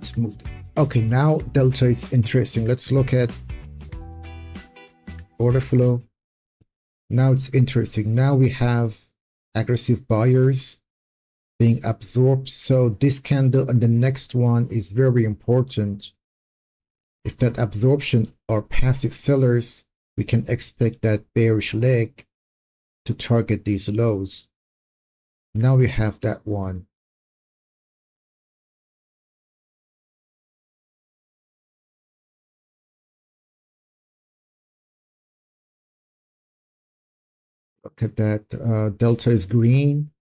Let's move. Okay, now delta is interesting. Let's look at order flow. Now it's interesting. Now we have aggressive buyers being absorbed. So this candle and the next one is very important. If that absorption are passive sellers, we can expect that bearish leg to target these lows. Now we have that one. Look at that. Delta is green,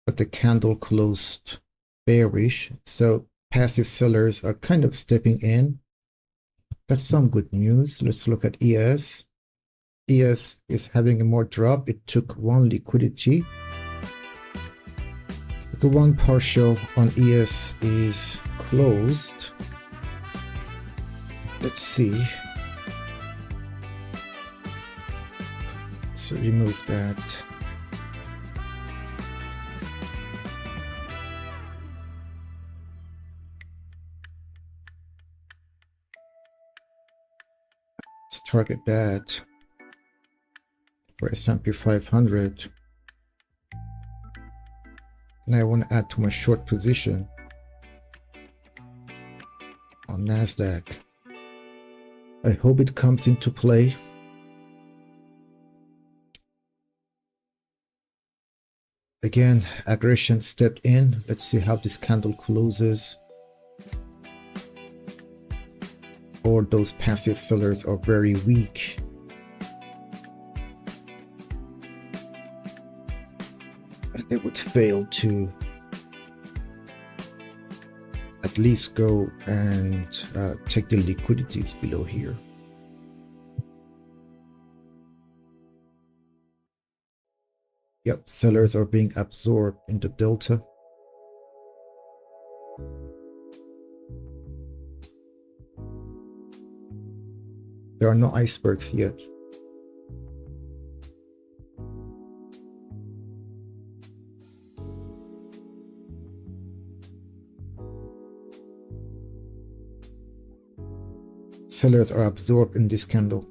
but the candle closed bearish. So passive sellers are kind of stepping in. That's some good news. Let's look at ES. ES is having a more drop. It took one liquidity. The one partial on ES is closed. Let's see. So remove that. Let's target that for S&P 500. And I want to add to my short position on NASDAQ. I hope it comes into play. Again, aggression stepped in. Let's see how this candle closes. Or those passive sellers are very weak. And they would fail to at least go and take the liquidities below here. Yep, sellers are being absorbed in the delta. There are no icebergs yet. Sellers are absorbed in this candle.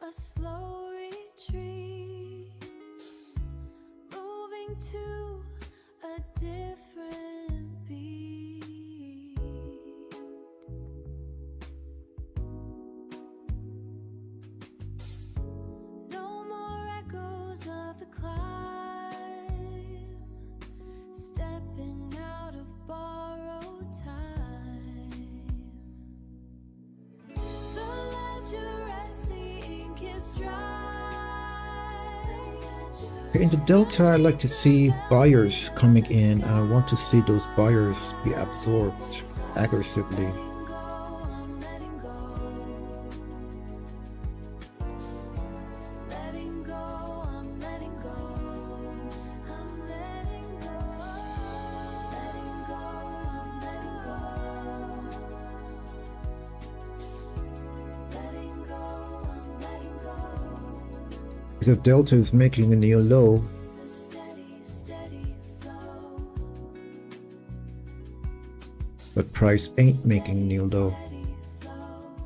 A slow retreat, moving to a different beat. No more echoes of the climb, stepping out of borrowed time. The ledger as the ink is dry. In the delta, I like to see buyers coming in, and I want to see those buyers be absorbed aggressively. Because delta is making a new low. But price ain't making new low.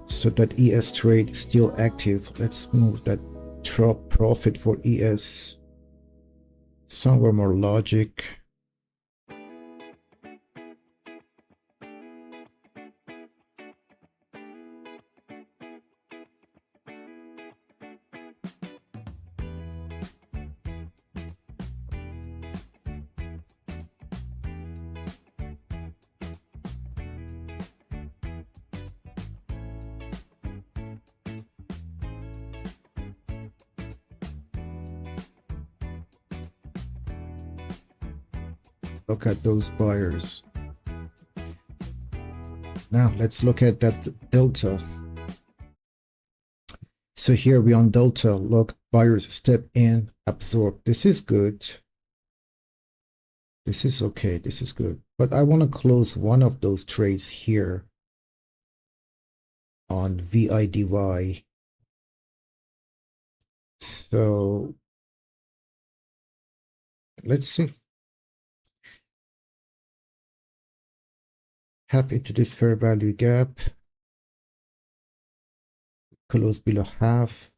So that ES trade is still active. Let's move that drop profit for ES. Some were more logic. Look at those buyers. Now let's look at that delta. So here we on delta. Look, buyers step in, absorb. This is good. This is okay. This is good. But I want to close one of those trades here on VIDY. So let's see. Tap into this fair value gap. Close below half.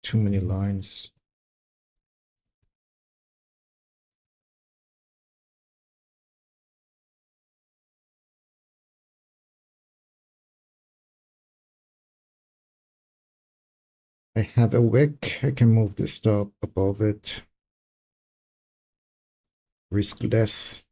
Too many lines. I have a wick. I can move the stop above it. Risk less.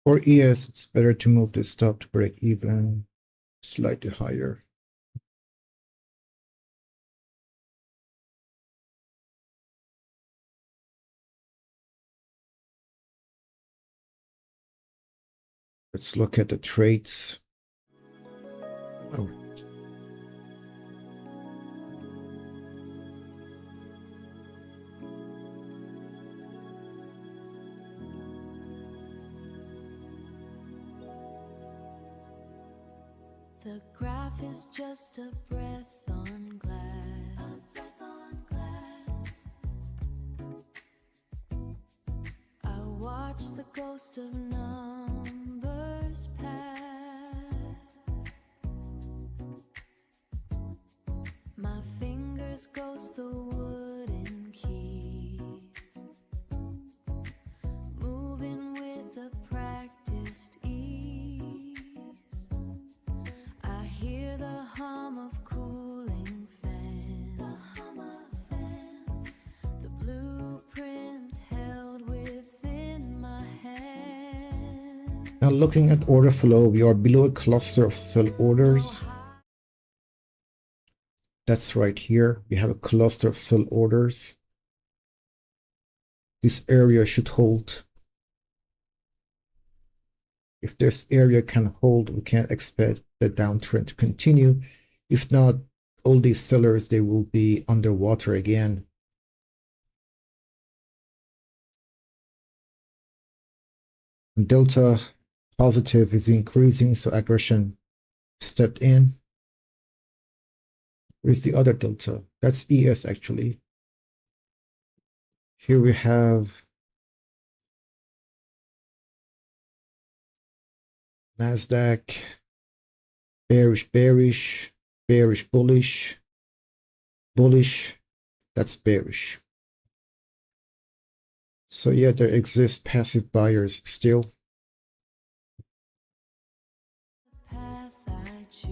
For ES, it's better to move the stop to break even slightly higher. Let's look at the trades. Oh. The graph is just a breath on glass. I watch the ghost of numbers pass. My fingers ghost the wooden keys, moving with a practiced ease. I hear the hum of cooling fans, the blueprint held within my hand. Now looking at order flow, we are below a cluster of sell orders. That's right here. We have a cluster of sell orders. This area should hold. If this area can hold, we can expect the downtrend to continue. If not, all these sellers, they will be underwater again. And delta positive is increasing, so aggression stepped in. Where's the other delta? That's ES actually. Here we have Nasdaq, bearish, bearish, bearish, bullish, bullish. That's bearish. So yeah, there exist passive buyers still. Path I choose.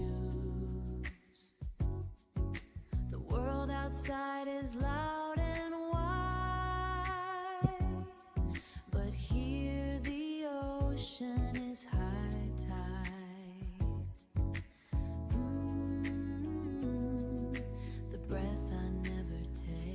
The world outside is loud and wide, but here the ocean is high tide. The breath I never take.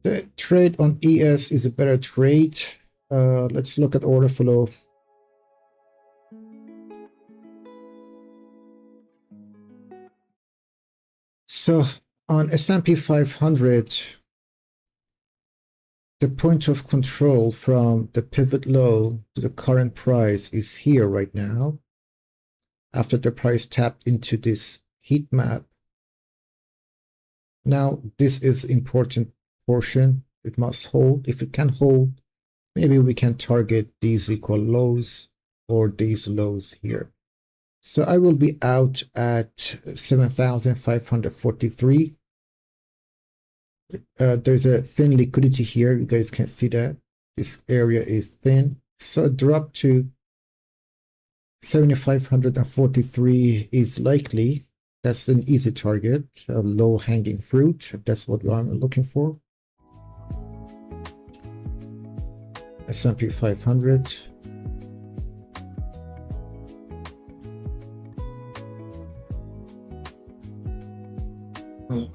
The trade on ES is a better trade. Let's look at order flow. So on S&P 500, the point of control from the pivot low to the current price is here right now. After the price tapped into this heat map. Now, this is important portion. It must hold. If it can hold, maybe we can target these equal lows or these lows here. So I will be out at 7,543. There's a thin liquidity here. You guys can see that this area is thin. So drop to 7,543 is likely. That's an easy target, a low hanging fruit. That's what I'm looking for. S&P 500. Oh.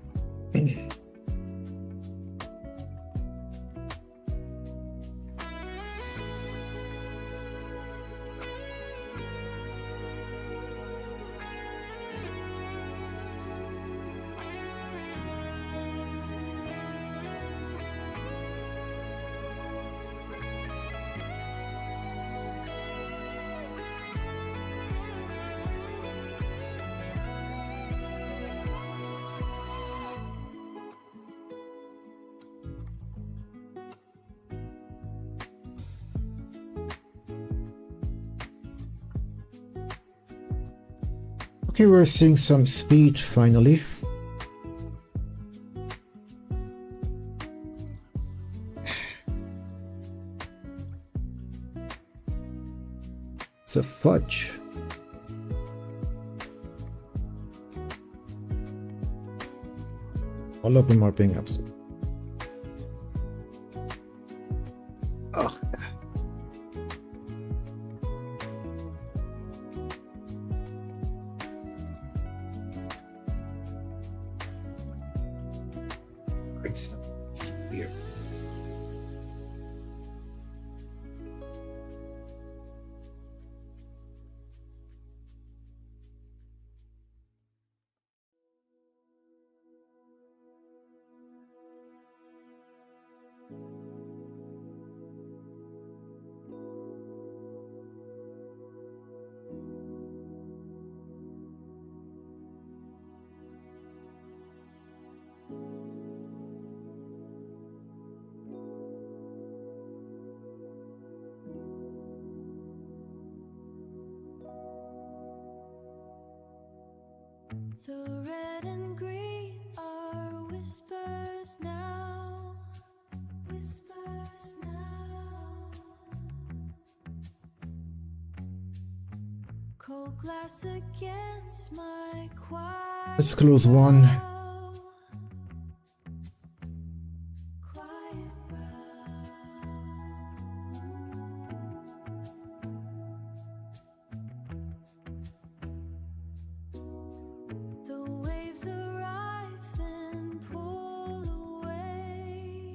Okay, we're seeing some speed finally. It's a fudge. All of them are being absorbed. Oh. It's here. The red and green are whispers now, whispers now. Cold glass against my quiet. Let's close one. Quiet brow. The waves arrive, then pull away.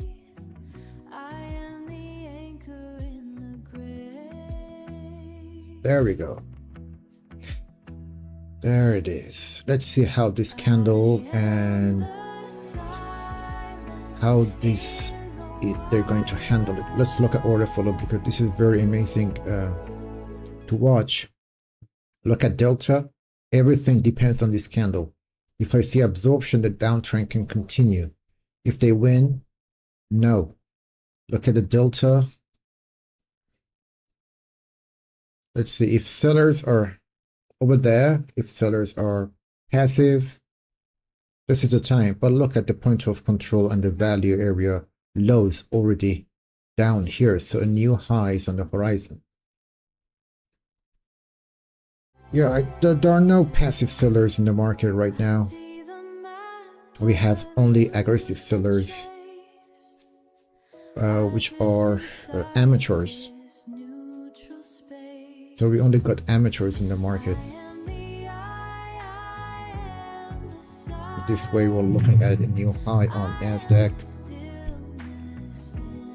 I am the anchor in the gray. There we go. There it is. Let's see how this candle and how this they're going to handle it. Let's look at order flow because this is very amazing to watch. Look at delta. Everything depends on this candle. If I see absorption, the downtrend can continue. If they win, no. Look at the delta. Let's see if sellers are over there, if sellers are passive, this is the time. But look at the point of control and the value area lows already down here. So a new high is on the horizon. Yeah, there are no passive sellers in the market right now. We have only aggressive sellers, which are amateurs. So we only got amateurs in the market. This way we're looking at a new high on NASDAQ.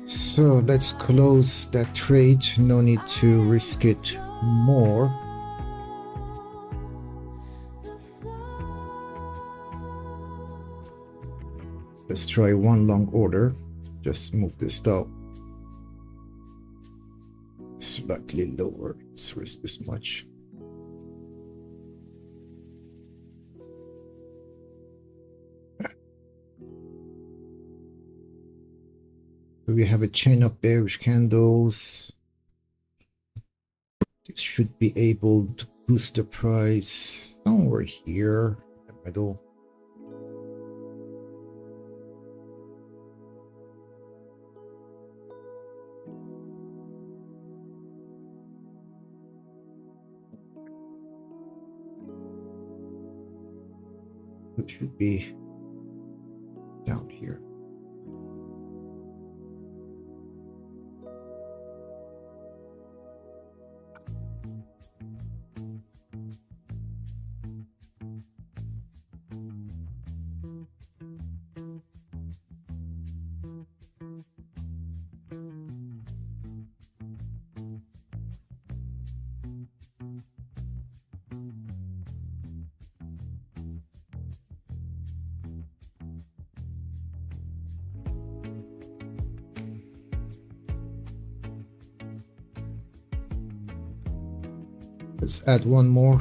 So let's close that trade. No need to risk it more. Let's try one long order. Just move the stop slightly lower. Let's risk this much. So we have a chain of bearish candles. This should be able to boost the price somewhere here in the middle. It should be down here. Let's add one more.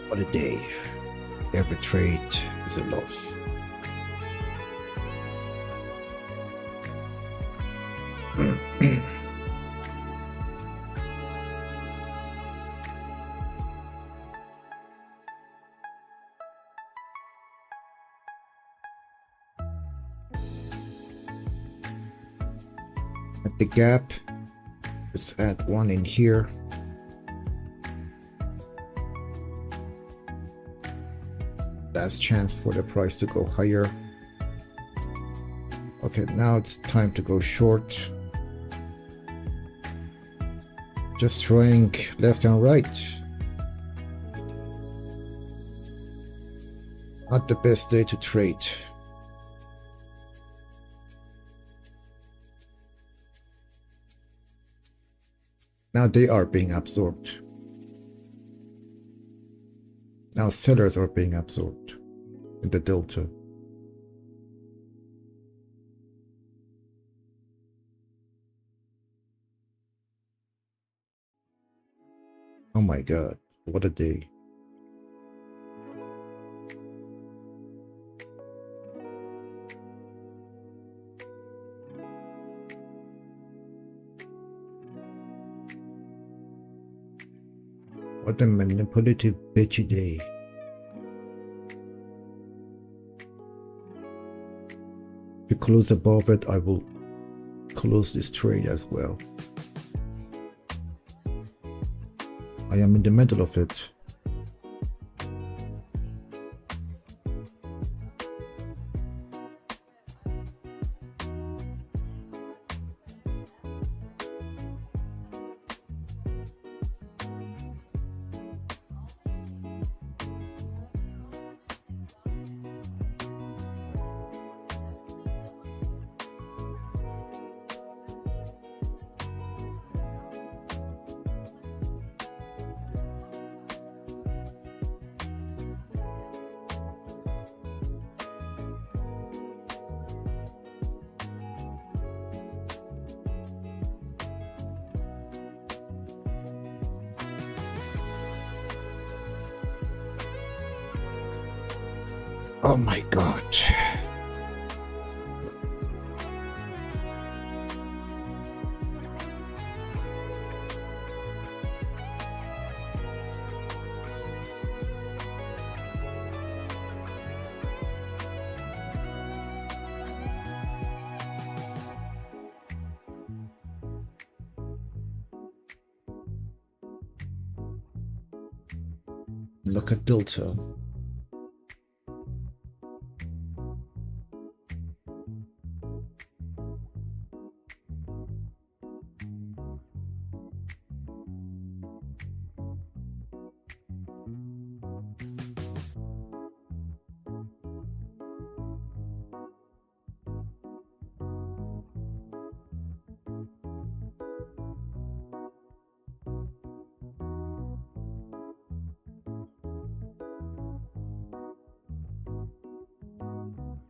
What a day. Every trade is a loss. At the gap, let's add one in here. Last chance for the price to go higher. Okay, now it's time to go short. Just trying left and right. Not the best day to trade. Now they are being absorbed. Now sellers are being absorbed in the delta. Oh my God, what a day. What a manipulative bitchy day. If you close above it, I will close this trade as well. I am in the middle of it. Oh my god. Look at Delta.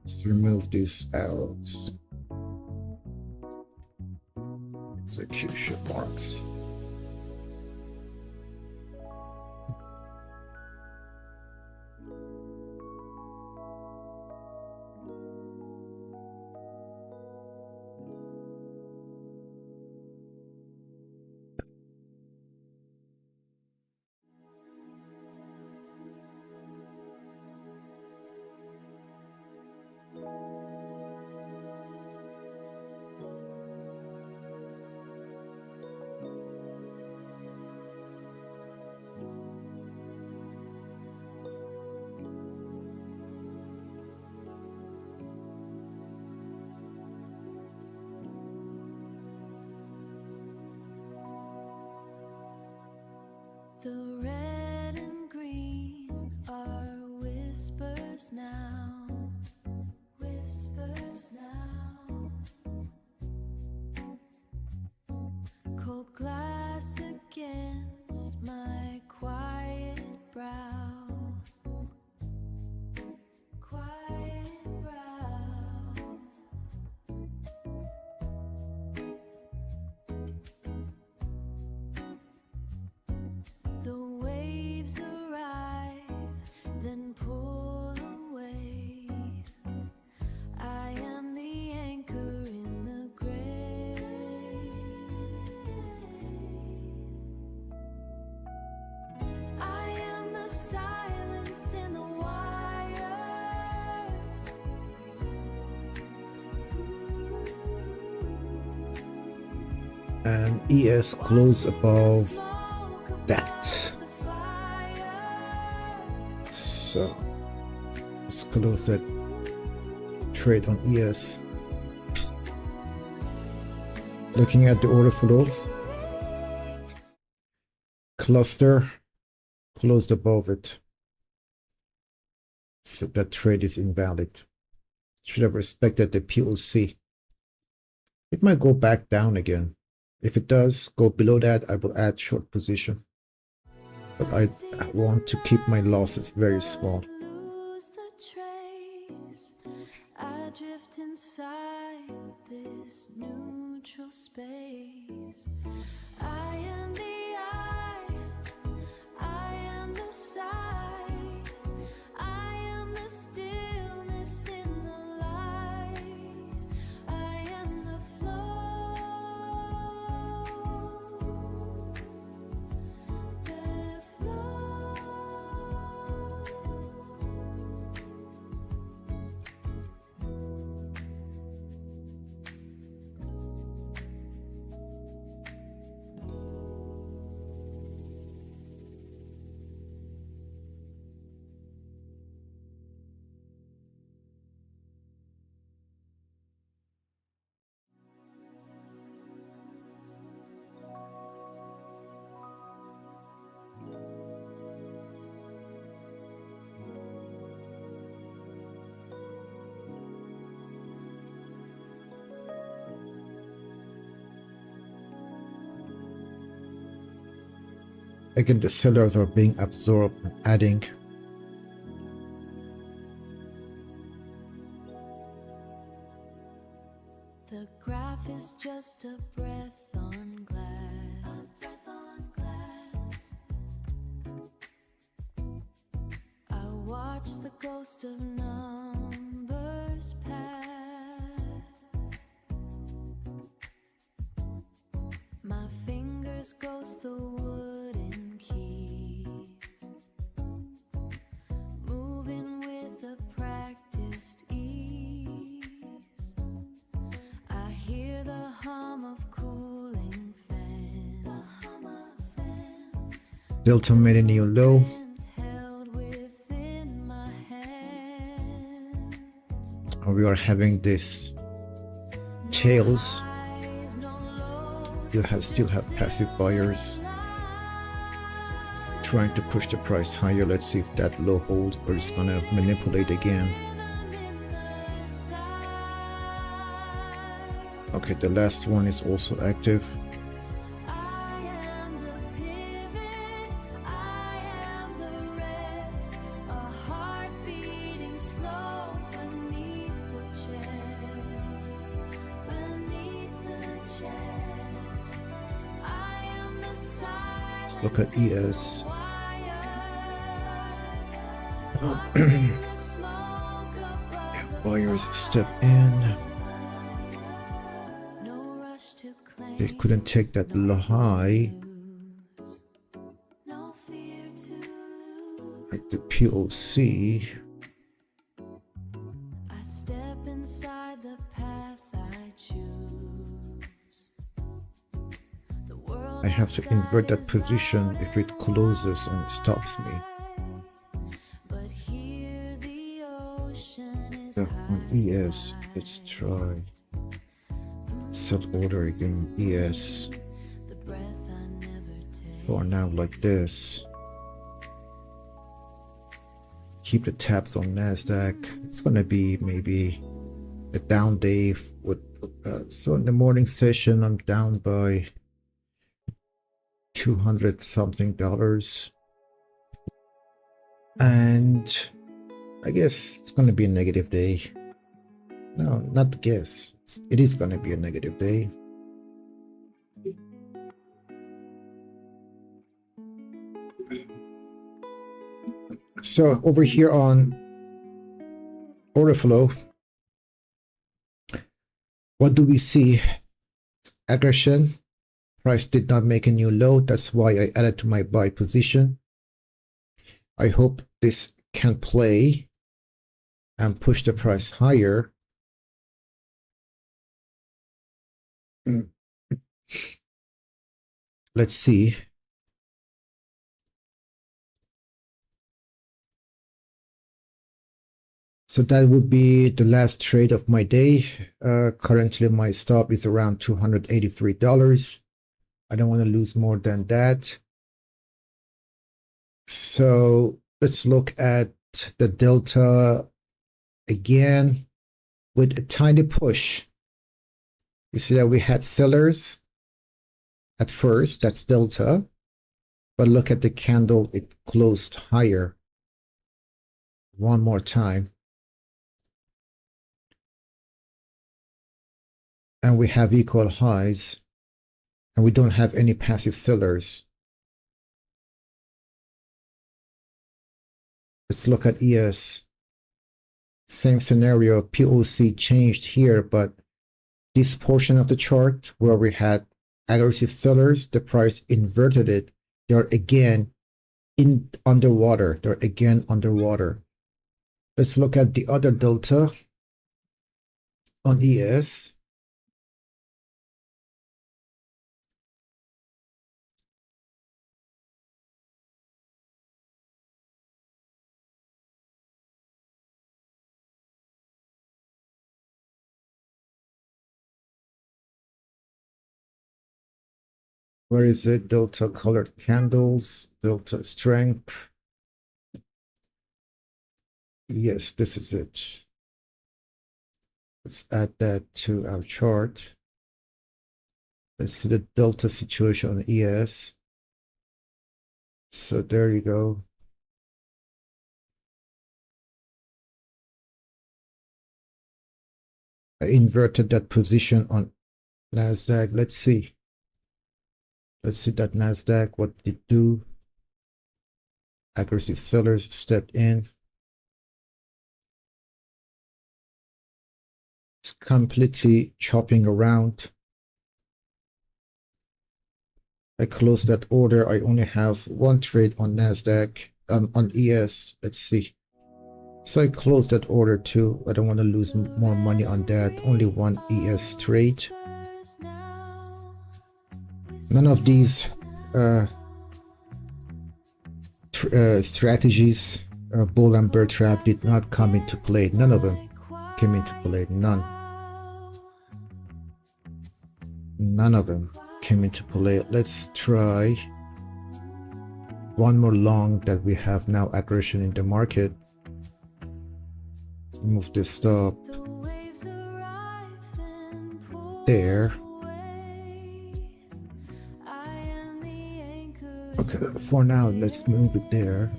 Let's remove these arrows. Execution marks. The red and green are whispers now, whispers now. Cold glass against my quiet brow, quiet brow. The waves arrive, then pull away. I am the anchor in the grave. I am the silence in the wire. And ES close above that. So let's close that trade on ES. Looking at the order flow, cluster closed above it, so that trade is invalid. Should have respected the POC. It might go back down again. If it does go below that, I will add short position, but I want to keep my losses very small. Lose the trace. I drift inside this neutral space. I am the eye, I am the side, I am the stillness in the light, I am the flow, the flow. Again, the sellers are being absorbed, adding. The graph is just a breath on glass. I watch the ghost of night. Delta made a new low. held within my hands. We are having this tails. Highs, no lows, You still have passive buyers trying to push the price higher. Let's see if that low holds or it's gonna manipulate again. Okay, the last one is also active. I am the pivot, I am the rest, a heart beating slow beneath the chest, beneath the chest. I am the silence. Let's look at ES. Buyers step in. They couldn't take that high. Like the POC. I step inside the path I choose. The world I have to invert that position if it closes and stops me. but here the ocean is On ES, let's try. Sell order again, ES. the breath I never take. For now, like this. Keep the tabs on NASDAQ. It's gonna be maybe a down day. So in the morning session, I'm down by $200 something. And I guess it's gonna be a negative day. No, not guess. It is gonna be a negative day. So over here on order flow, what do we see? Aggression. Price did not make a new low. That's why I added to my buy position. I hope this can play and push the price higher. Let's see. So that would be the last trade of my day. Currently my stop is around $283. I don't want to lose more than that. So let's look at the delta again with a tiny push. You see that we had sellers at first, that's delta, but look at the candle, it closed higher. One more time. And we have equal highs, and we don't have any passive sellers. Let's look at ES. Same scenario, POC changed here, but this portion of the chart where we had aggressive sellers, the price inverted it. They're again underwater. They're again underwater. Let's look at the other delta on ES. Where is it? Delta colored candles, delta strength. Yes, this is it. Let's add that to our chart. Let's see the delta situation on ES. So there you go. I inverted that position on NASDAQ. Let's see. Let's see that NASDAQ, what did it do? Aggressive sellers stepped in. It's completely chopping around. I closed that order. I only have one trade on NASDAQ, on ES. Let's see. So I closed that order too. I don't want to lose more money on that. Only one ES trade. None of these strategies, bull and bear trap, did not come into play. None of them came into play. None of them came into play. Let's try one more long that we have now aggression in the market. Move the stop there. Okay, for now, let's move it there.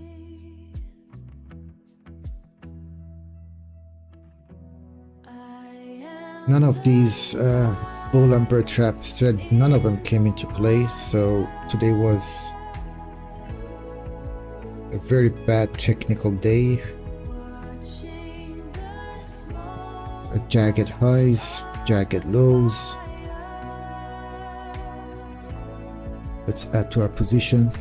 None of these bull and bear traps, none of them came into play. So today was a very bad technical day. Jagged highs, jagged lows. Let's add to our position.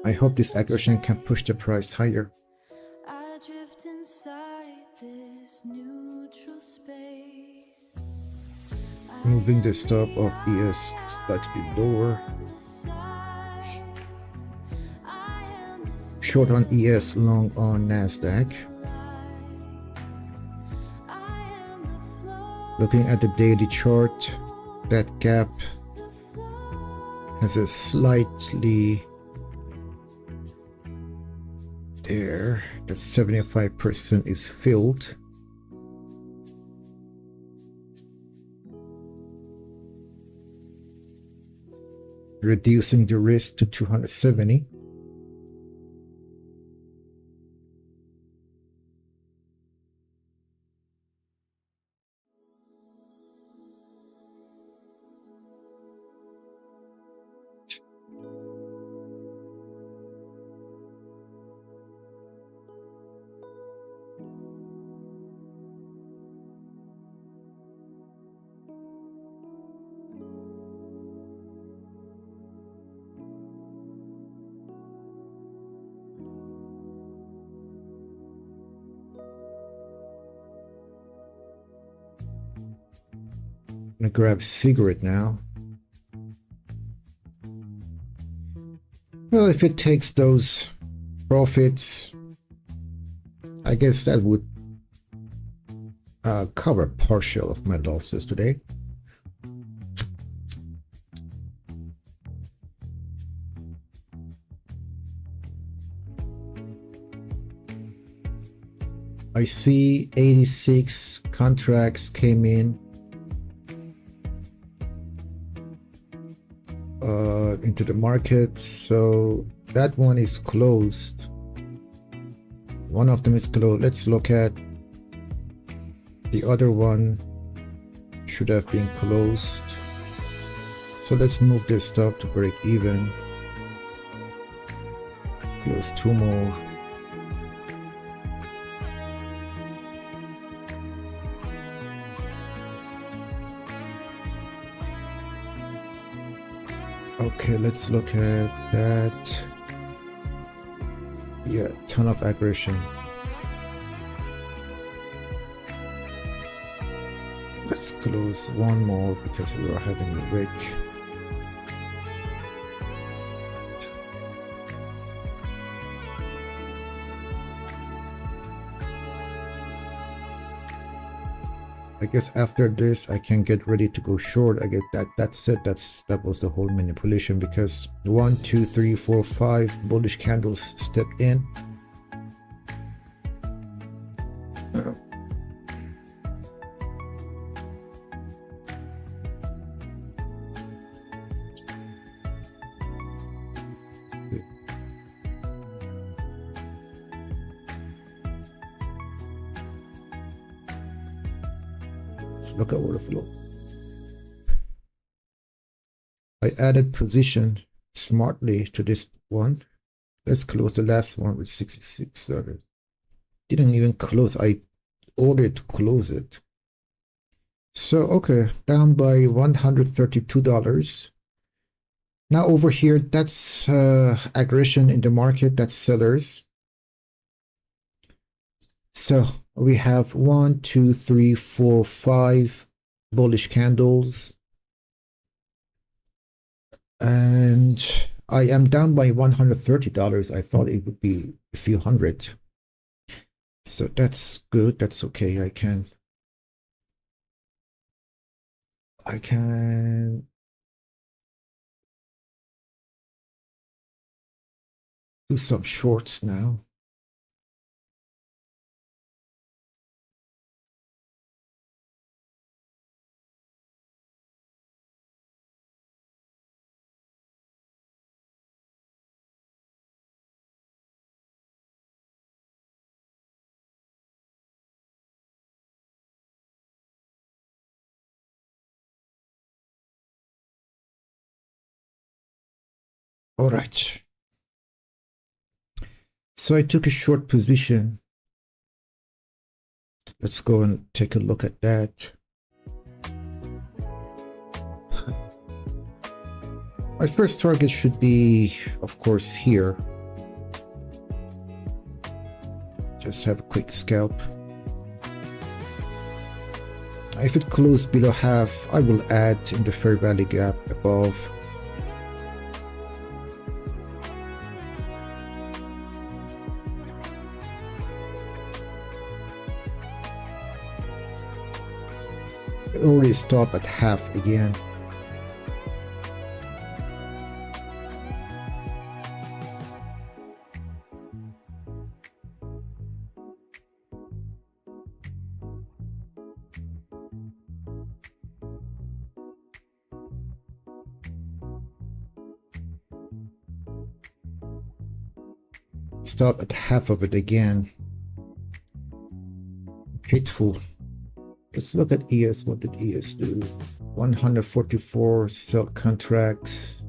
I hope this aggression can push the price higher. Moving the stop of ES slightly lower. Short on ES, long on NASDAQ. Looking at the daily chart, that gap has a slightly there, that 75% is filled. Reducing the risk to 270. I'm gonna grab a cigarette now. Well, if it takes those profits, I guess that would cover partial of my losses today. I see 86 contracts came in into the market, so that one is closed. One of them is closed. Let's look at the other one. Should have been closed, so let's move this stop to break even. Close two more. Okay, let's look at that. Yeah, ton of aggression. Let's close one more because we are having a break. I guess after this I can get ready to go short. I get that's it. That was the whole manipulation, because 1 2 3 4 5 bullish candles stepped in. Look at order flow. I added position smartly to this one. Let's close the last one with 66. Sorry, didn't even close. I ordered to close it. So, okay, down by $132. Now over here, that's aggression in the market, that's sellers. So we have 1, 2, 3, 4, 5 bullish candles. And I am down by $130. I thought it would be a few hundred. So that's good. That's okay. I can do some shorts now. All right. So I took a short position. Let's go and take a look at that. My first target should be, of course, here. Just have a quick scalp. If it closed below half, I will add in the fair value gap above. It already stopped at half again. Stop at half of it again. Hateful. Let's look at ES. What did ES do? 144 sell contracts.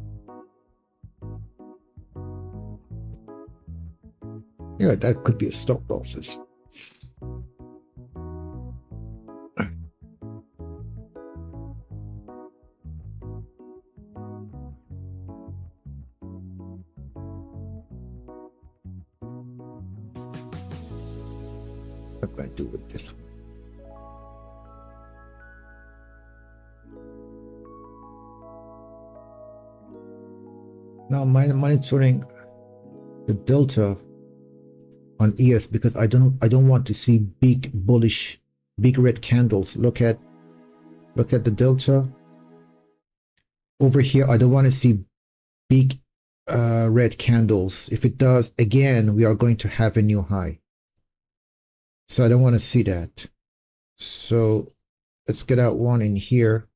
Yeah, that could be a stop losses. What do I do with this one? Now I'm monitoring the delta on ES because I don't want to see big bullish, big red candles. Look at the delta over here. I don't want to see big red candles. If it does, again, we are going to have a new high. So I don't want to see that. So let's get out one in here.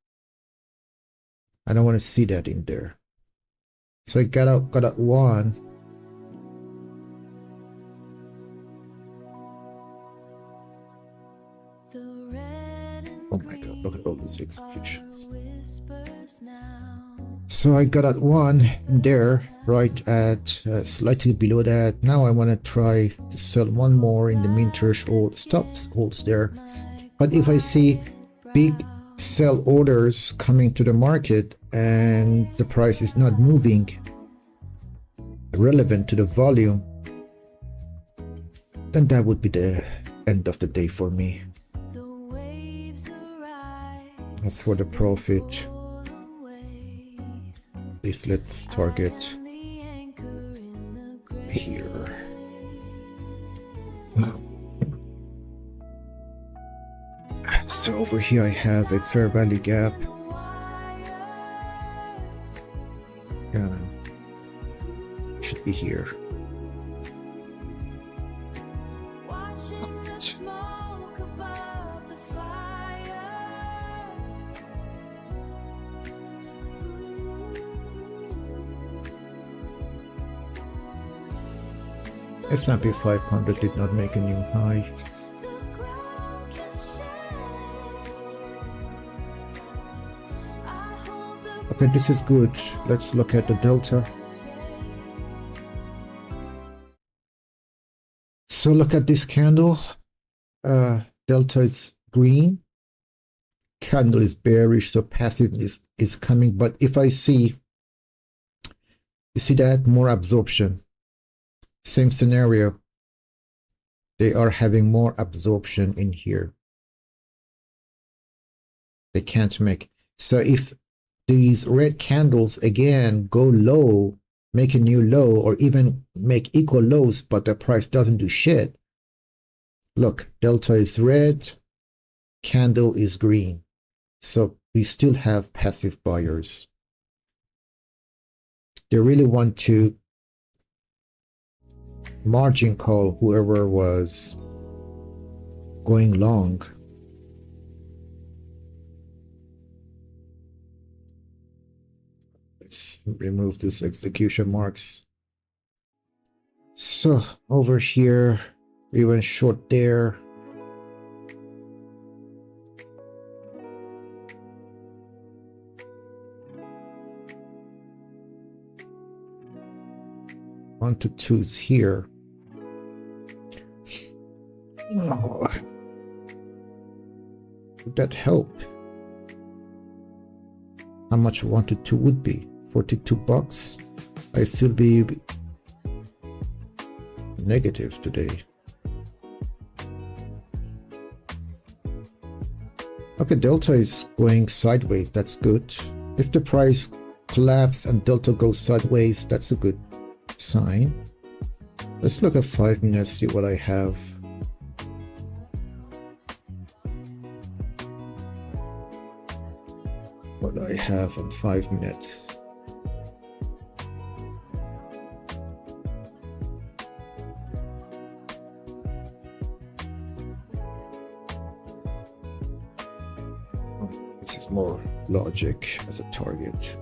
I don't want to see that in there. So I got out one. Oh my God, look at all these executions. So I got out one there, right at slightly below that. Now I want to try to sell one more in the mean threshold. Stops holds there. But if I see big sell orders coming to the market and the price is not moving relevant to the volume, then that would be the end of the day for me. As for the profit, please let's target here. So over here I have a fair value gap. Yeah, should be here. S&P 500 did not make a new high. Okay, this is good. Let's look at the delta. So look at this candle. Delta is green. candle is bearish, so passive is coming. But if I see, you see that more absorption, same scenario, they are having more absorption in here. They can't make. So if these red candles again go low, make a new low, or even make equal lows, but the price doesn't do shit. Look, delta is red, candle is green. So we still have passive buyers. They really want to margin call whoever was going long. Let's remove these execution marks. So over here, we went short there. One to twos here. Oh. Would that help? How much 1 to 2 would be? $42. I still be negative today. Okay, delta is going sideways. That's good. If the price collapses and delta goes sideways, that's a good sign. Let's look at 5 minutes, see what I have. What I have in 5 minutes. This is more logic as a target.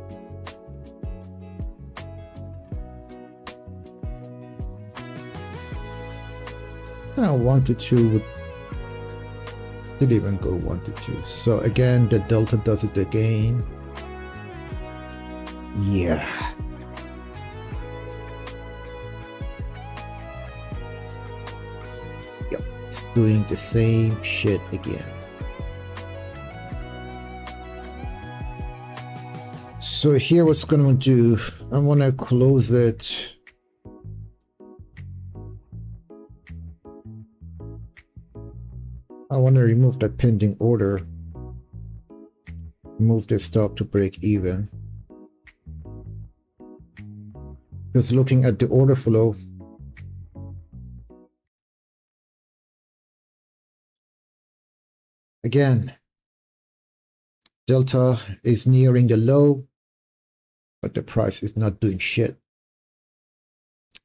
Now 1 to 2 would didn't even go 1 to 2. So again, the delta does it again. Yeah. Yep, it's doing the same shit again. So here what's gonna do, I wanna close it. I want to remove that pending order. Move the stop to break even. Because looking at the order flow, again, delta is nearing the low, but the price is not doing shit.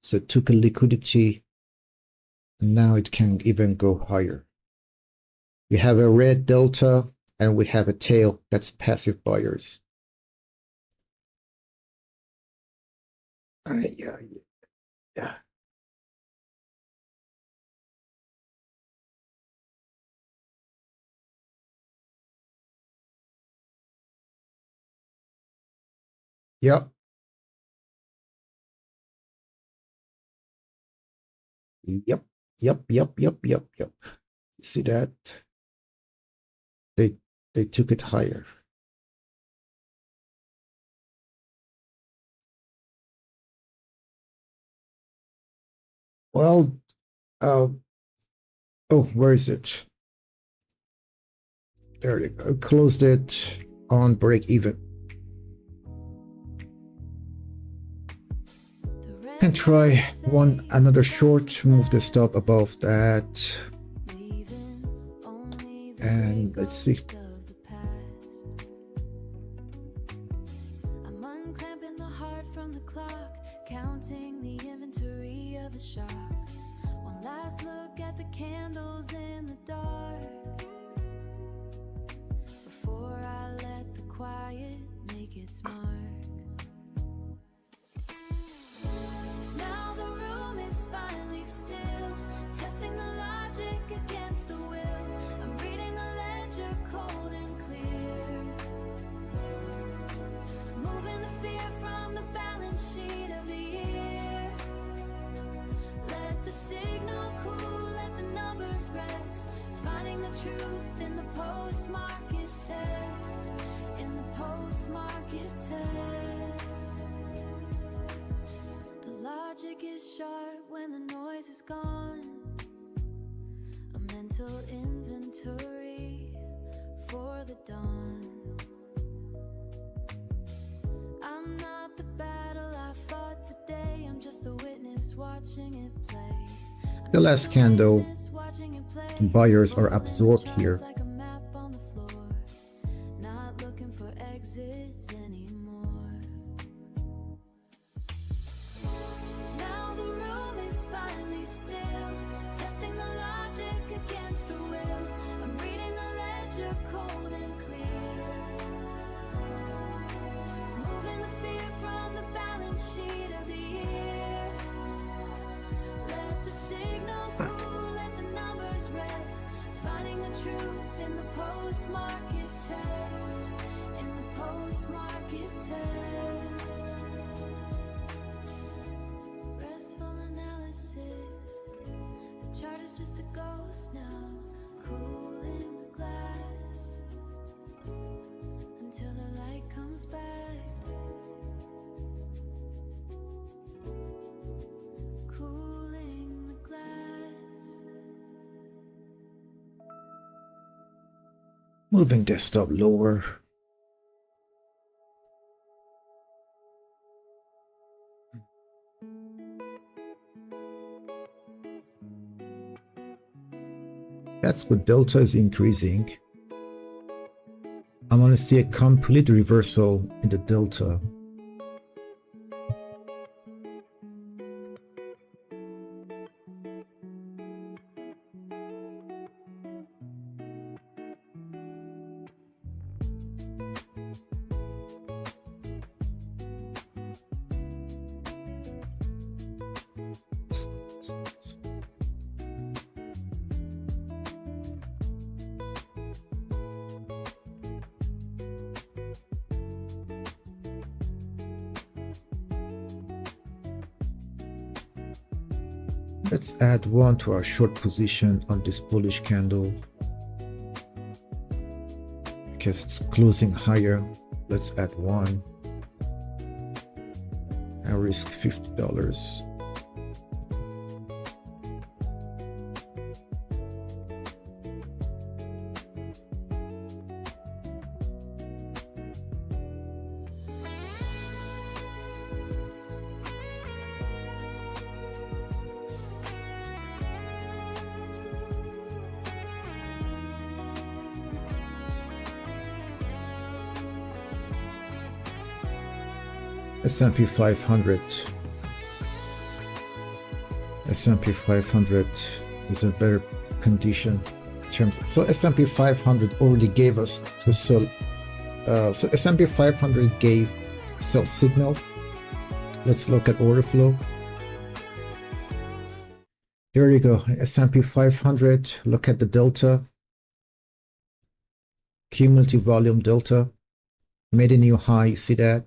So it took a liquidity, and now it can even go higher. We have a red delta and we have a tail. That's passive buyers. Yeah. Yep. Yep. You see that? They took it higher. Well, oh, where is it? There they go. Closed it on break even. Can try another short, move the stop above that. And let's see. I'm unclamping the heart from the clock, counting the inventory of the shock. One last look at the candles in the dark before I let the quiet make its mark. Now the room is finally still, testing the logic against the will. I'm reading the ledger cold and clear, moving the fear from the balance sheet of the year. Let the signal cool, let the numbers rest, finding the truth in the post-market test, in the post-market test. The logic is sharp when the noise is gone. A mental inventory for the dawn. I'm not the battle I fought today, I'm just the witness watching it play. The last candle, buyers are absorbed here. Like a map on the floor, not looking for exits anymore. Now the room is finally still, testing the logic against the will. I'm reading the ledger cold and clear, moving the fear from the balance sheet of the year. Let the signal cool, let the numbers rest, finding the truth in the post-market test, in the post-market test. Restful analysis, the chart is just a ghost now, cooling the glass until the light comes back. Cooling the glass. Moving desktop lower. That's what delta is increasing. I'm gonna see a complete reversal in the delta. Let's add one to our short position on this bullish candle because it's closing higher. Let's add one. I risk $50. S&P 500. S&P 500 is a better condition in terms. So S&P 500 already gave us to sell. So S&P 500 gave sell signal. Let's look at order flow. There you go. S&P 500. Look at the delta. Cumulative volume delta. Made a new high. See that?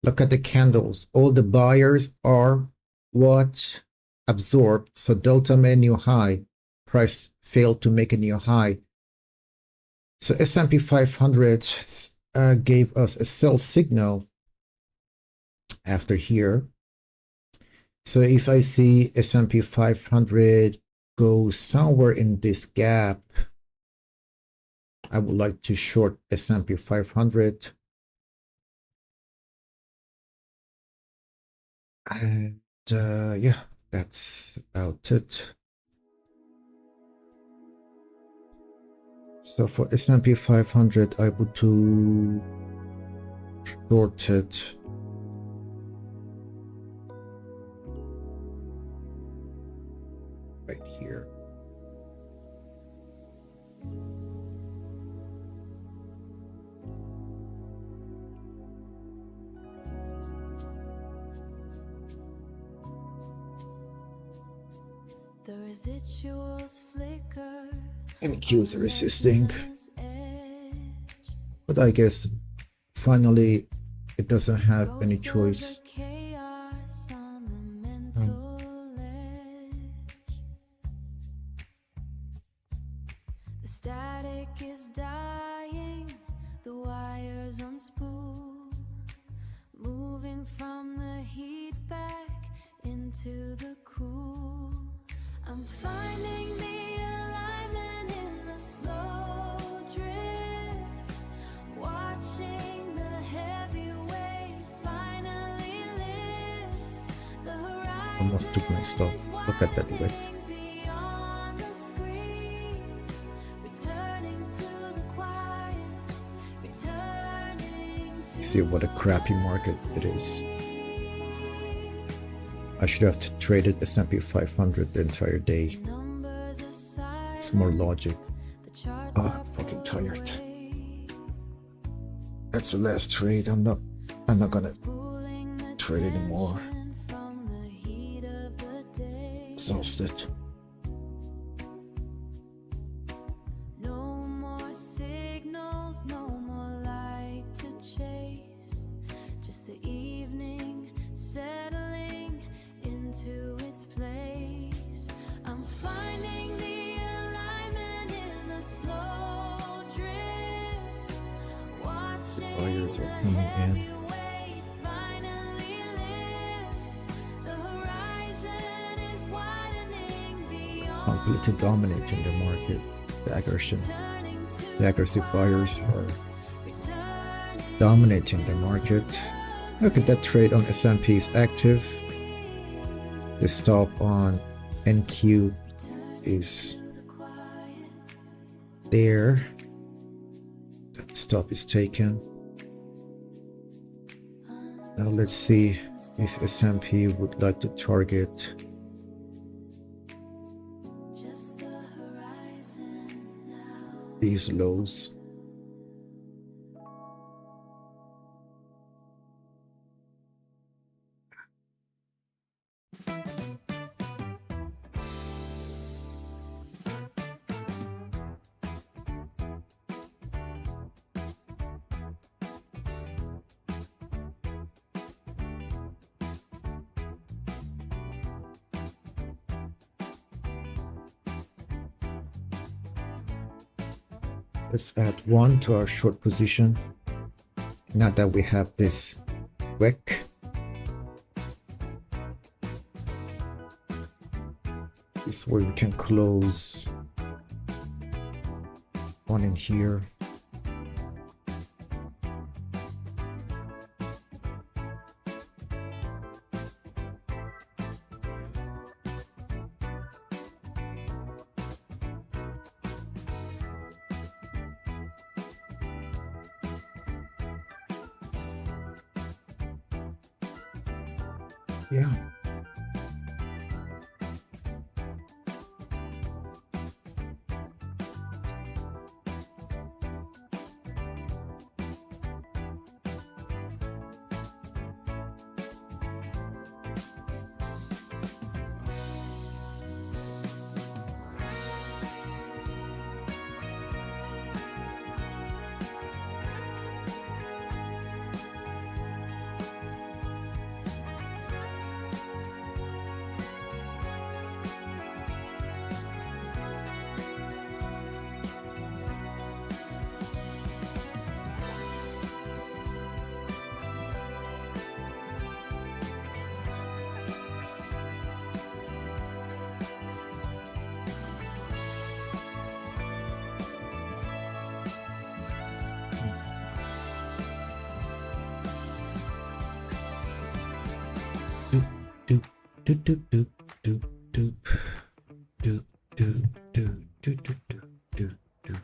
Look at the candles. All the buyers are what? Absorbed. So delta made a new high. Price failed to make a new high. So S&P 500 gave us a sell signal after here. So if I see S&P 500 go somewhere in this gap, I would like to short S&P 500. And yeah, that's about it. So for S&P 500, I would do short it. Right here. The residuals flicker. MQ is resisting, but I guess finally it doesn't have any choice. The static is dying. Almost took my stop. Look at that wick. Beyond the screen, returning to the quiet, returning to You see what a crappy market it is. I should have traded S&P 500 the entire day. numbers aside. It's more logic. The charts Ah, are I'm fucking full tired. away. That's the last trade. I'm not gonna Pulling the trade anymore. tension from the heat of the day. Exhausted. No more signals, no more light to chase. Just the evening settling into its place. I'm finding the alignment in the slow drift. Watching Buyers the are coming in. heavy weight finally lift. The horizon is widening beyond. Ability to dominate in the market. The aggression. Turning to The aggressive buyers are returning dominating the market. Look at that trade on S&P is active. The stop on NQ is to the quiet. there. That stop is taken. Now let's see if S&P would like to target Just the horizon now. these lows. Let's add one to our short position. Now that we have this wick, this is where we can close one in here. Yeah. Doop doop doop doop doop doop doop doop doop doop doop doop doop.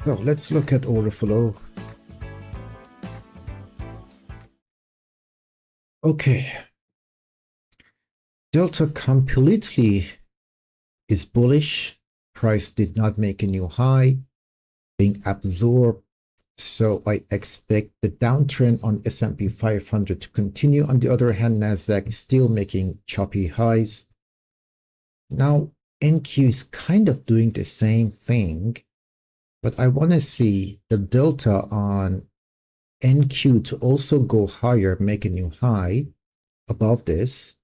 So let's look at order flow. Okay. Delta completely is bullish. Price did not make a new high, being absorbed. So I expect the downtrend on S&P 500 to continue. On the other hand, Nasdaq is still making choppy highs. Now NQ is kind of doing the same thing. But I want to see the delta on NQ to also go higher, make a new high above this,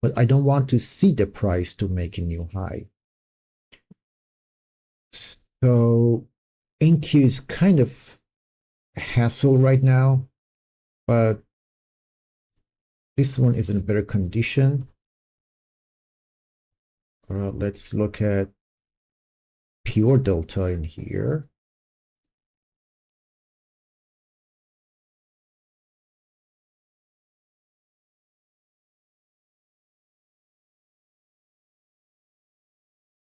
but I don't want to see the price to make a new high. So NQ is kind of a hassle right now, but this one is in better condition. Let's look at pure delta in here.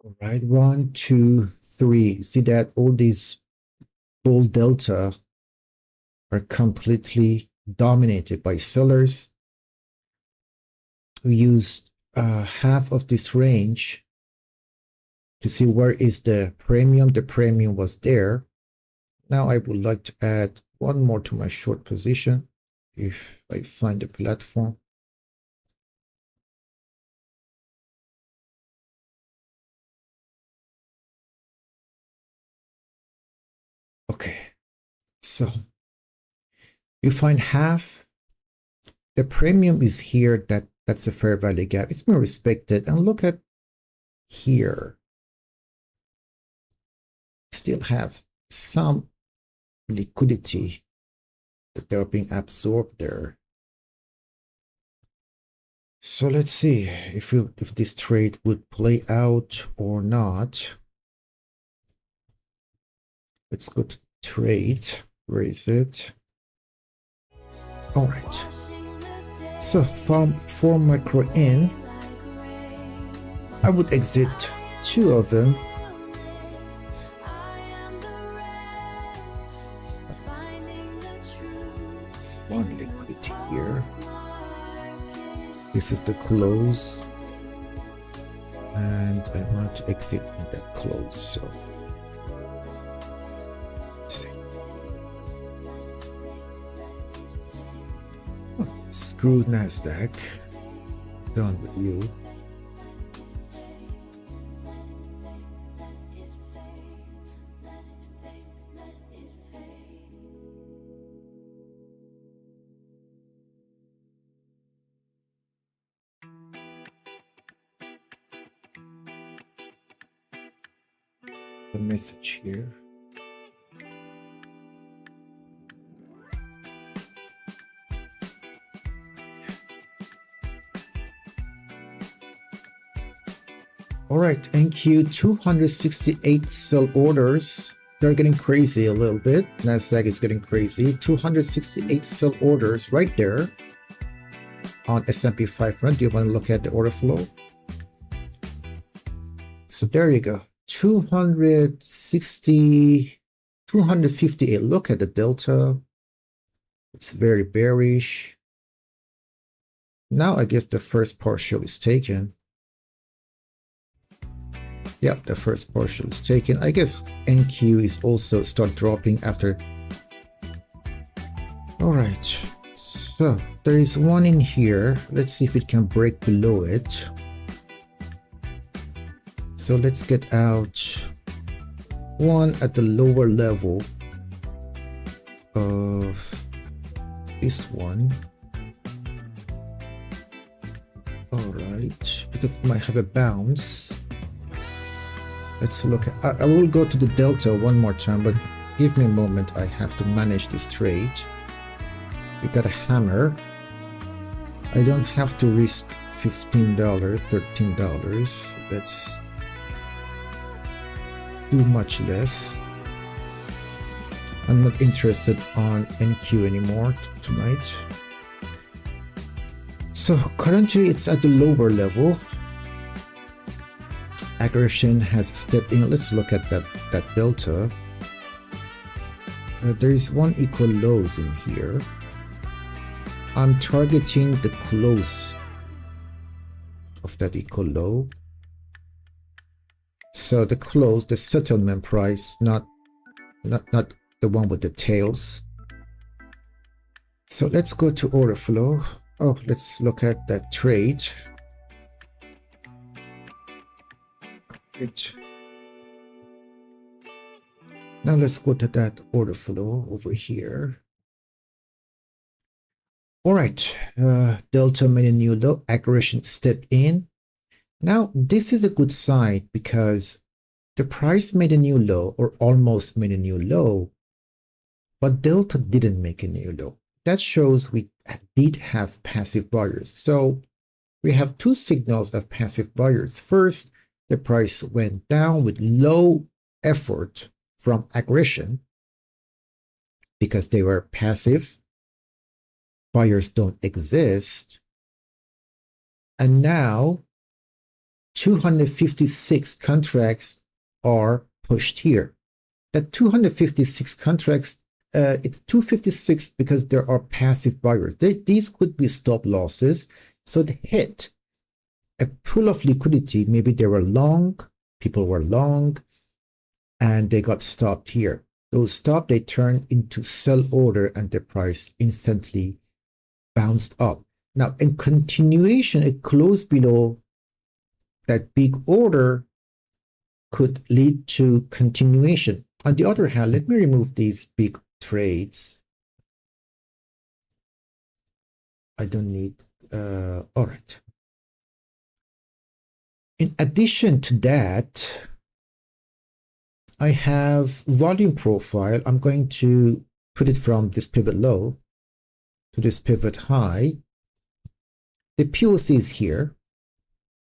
All right, 1, 2, 3. See that all these bull delta are completely dominated by sellers who used half of this range to see where is the premium. The premium was there. Now I would like to add one more to my short position if I find a platform. Okay, so you find half. The premium is here. That's a fair value gap. It's been respected. And look at here. Still have some liquidity that they're being absorbed there. So let's see if this trade would play out or not. Let's go to trade. Where is it? All right. So for macro in, I would exit 2 of them. There's one liquidity here. This is the close, and I want to exit in that close. So let's see. Screw Nasdaq. Done with you. The message here. All right, NQ 268 sell orders. They're getting crazy a little bit. Nasdaq is getting crazy. 268 sell orders right there on S&P 500. Do you want to look at the order flow? So there you go. 260, 258. Look at the delta. It's very bearish. Now I guess the first partial is taken. Yep, the first partial is taken. I guess NQ is also start dropping after. All right, so there is one in here. Let's see if it can break below it. So let's get out one at the lower level of this one. All right, because it might have a bounce. Let's look at, I will go to the delta one more time, but give me a moment. I have to manage this trade. We got a hammer. I don't have to risk $15, $13. Let's do much less. I'm not interested on NQ anymore tonight. So currently it's at the lower level. Aggression has stepped in. Let's look at that delta. There is one equal lows in here. I'm targeting the close of that equal low. So the close, the settlement price, not the one with the tails. So let's go to order flow. Oh, let's look at that trade. Now let's go to that order flow over here. All right, Delta made a new low, aggression stepped in. Now this is a good sign because the price made a new low or almost made a new low, but Delta didn't make a new low. That shows we did have passive buyers. So we have two signals of passive buyers. First, the price went down with low effort from aggression because they were passive. Buyers don't exist. And now 256 contracts are pushed here. That 256 contracts, it's 256 because there are passive buyers. These could be stop losses. So they hit a pool of liquidity. Maybe they were long, people were long, and they got stopped here. Those stopped, they turned into sell order and the price instantly bounced up. Now in continuation, it closed below that big order could lead to continuation. On the other hand, let me remove these big trades. I don't need, all right. In addition to that, I have volume profile. I'm going to put it from this pivot low to this pivot high. The POC is here,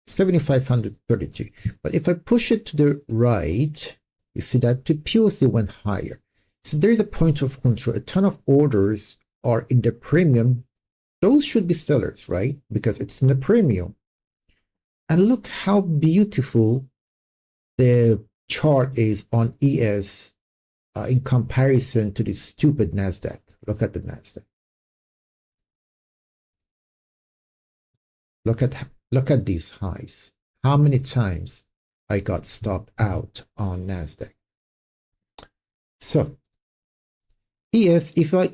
7,532. But if I push it to the right, you see that the POC went higher. So there is a point of control. A ton of orders are in the premium. Those should be sellers, right? Because it's in the premium. And look how beautiful the chart is on ES in comparison to this stupid NASDAQ. Look at the NASDAQ. Look at these highs. How many times I got stopped out on NASDAQ. So ES, if I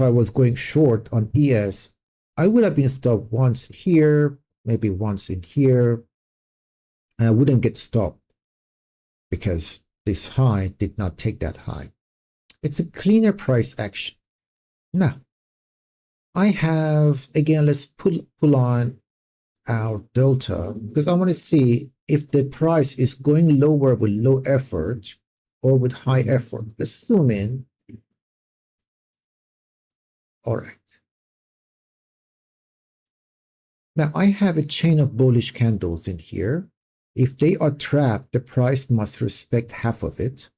was going short on ES, I would have been stopped once here, maybe once in here, and I wouldn't get stopped because this high did not take that high. It's a cleaner price action. Now, I have, again, let's pull on our delta because I want to see if the price is going lower with low effort or with high effort. Let's zoom in. All right. Now I have a chain of bullish candles in here. If they are trapped, the price must respect half of it.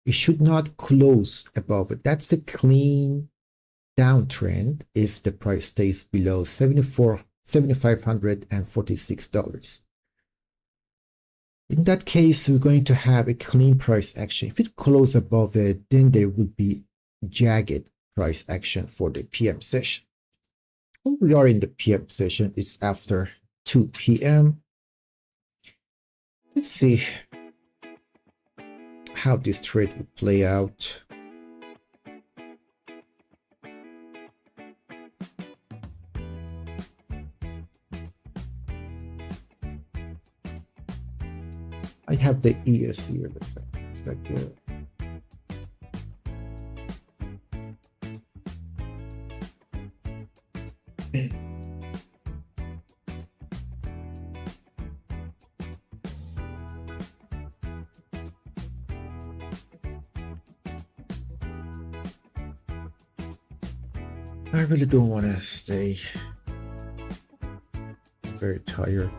It should not close above it. That's a clean downtrend if the price stays below $7,546. In that case, we're going to have a clean price action. If it closes above it, then there would be jagged price action for the PM session. When we are in the PM session, it's after 2 p.m. Let's see how this trade would play out. I have the ES here. Let's say it's like the I really don't want to stay. I'm very tired.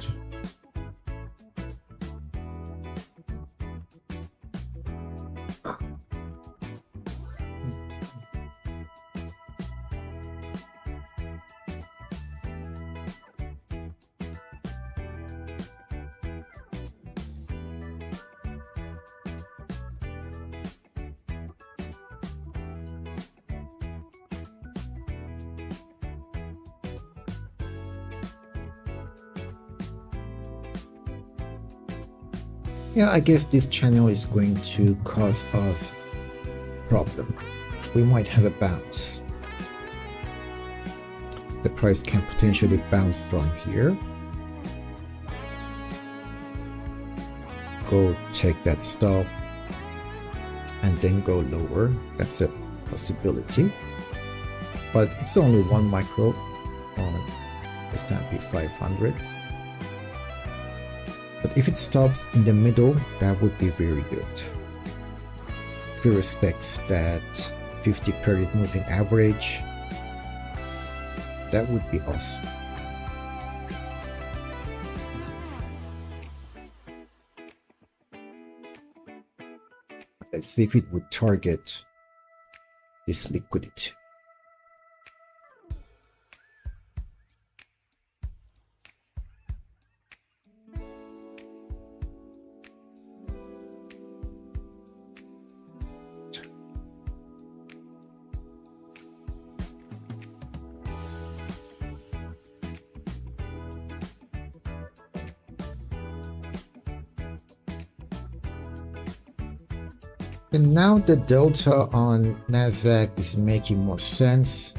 Yeah, I guess this channel is going to cause us problem. We might have a bounce. The price can potentially bounce from here. Go take that stop. and then go lower. That's a possibility, but it's only 1 micro on S&P 500. But if it stops in the middle, that would be very good. If it respects that 50 period moving average, that would be awesome. Let's see if it would target this liquidity. And now the delta on Nasdaq is making more sense.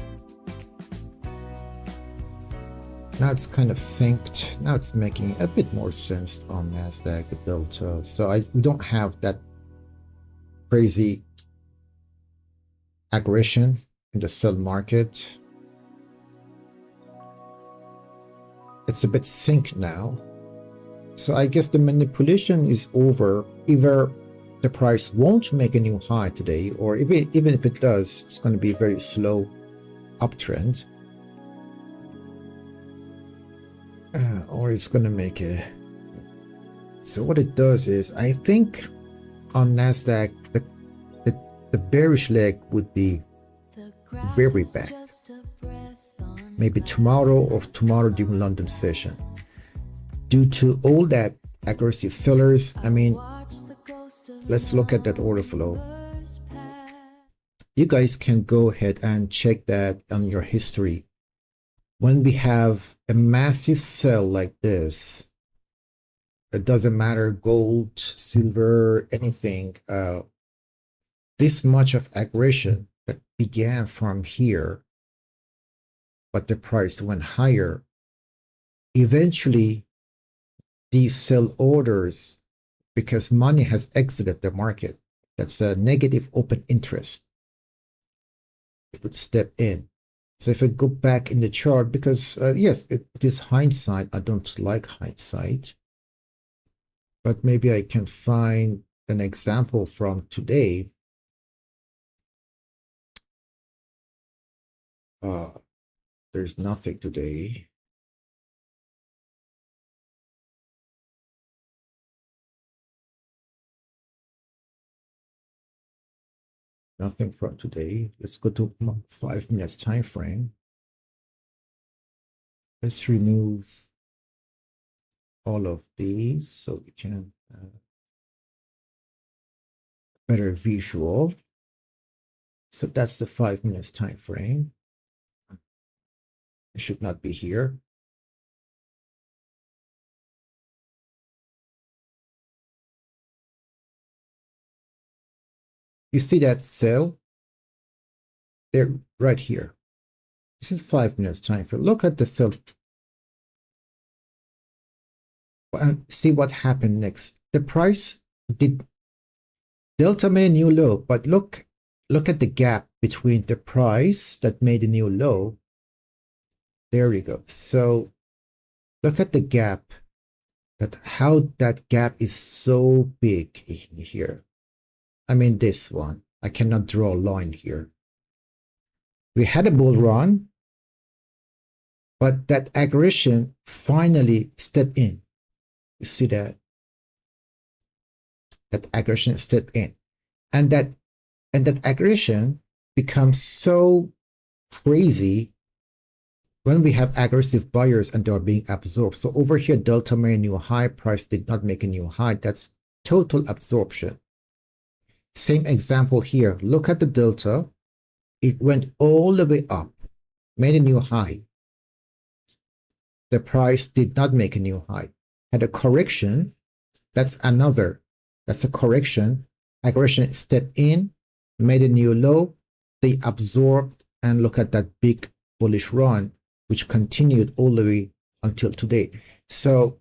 Now it's kind of synced. Now it's making a bit more sense on Nasdaq, the delta. So we don't have that crazy aggression in the sell market. It's a bit synced now. So I guess the manipulation is over. Either the price won't make a new high today, or even if it does, it's going to be a very slow uptrend, or it's going to make a. So what it does is, I think on Nasdaq the bearish leg would be very bad, maybe tomorrow or tomorrow during London session, due to all that aggressive sellers. I mean, let's look at that order flow. You guys can go ahead and check that on your history. When we have a massive sell like this, it doesn't matter, gold, silver, anything, this much of aggression that began from here, but the price went higher. Eventually, these sell orders, because money has exited the market, that's a negative open interest, it would step in. So if I go back in the chart, because yes, it is hindsight. I don't like hindsight, but maybe I can find an example from today. There's nothing today. Nothing from today. Let's go to 5 minutes time frame. Let's remove all of these so we can better visual. So that's the 5 minutes time frame. It should not be here. You see that sell? They're right here. This is 5 minutes time frame. Look at the sell. And see what happened next. The price did delta made a new low, but look at the gap between the price that made a new low. There we go. So look at the gap, how that gap is so big in here. I mean, this one, I cannot draw a line here. We had a bull run, but that aggression finally stepped in. You see that? That aggression stepped in. And that aggression becomes so crazy when we have aggressive buyers and they are being absorbed. So over here, delta made a new high, price did not make a new high. That's total absorption. Same example here. Look at the delta. It went all the way up, made a new high. The price did not make a new high. Had a correction. That's a correction. Aggression stepped in, made a new low. They absorbed, and look at that big bullish run, which continued all the way until today. So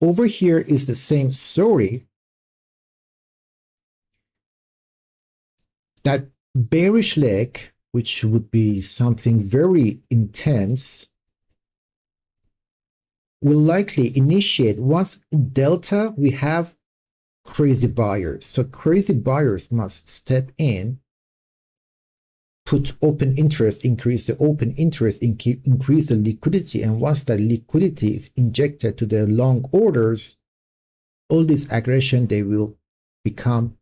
over here is the same story. that bearish leg, which would be something very intense, will likely initiate once delta we have crazy buyers. So crazy buyers must step in, put open interest, increase the open interest, increase the liquidity. And once that liquidity is injected to the long orders, all this aggression, they will become,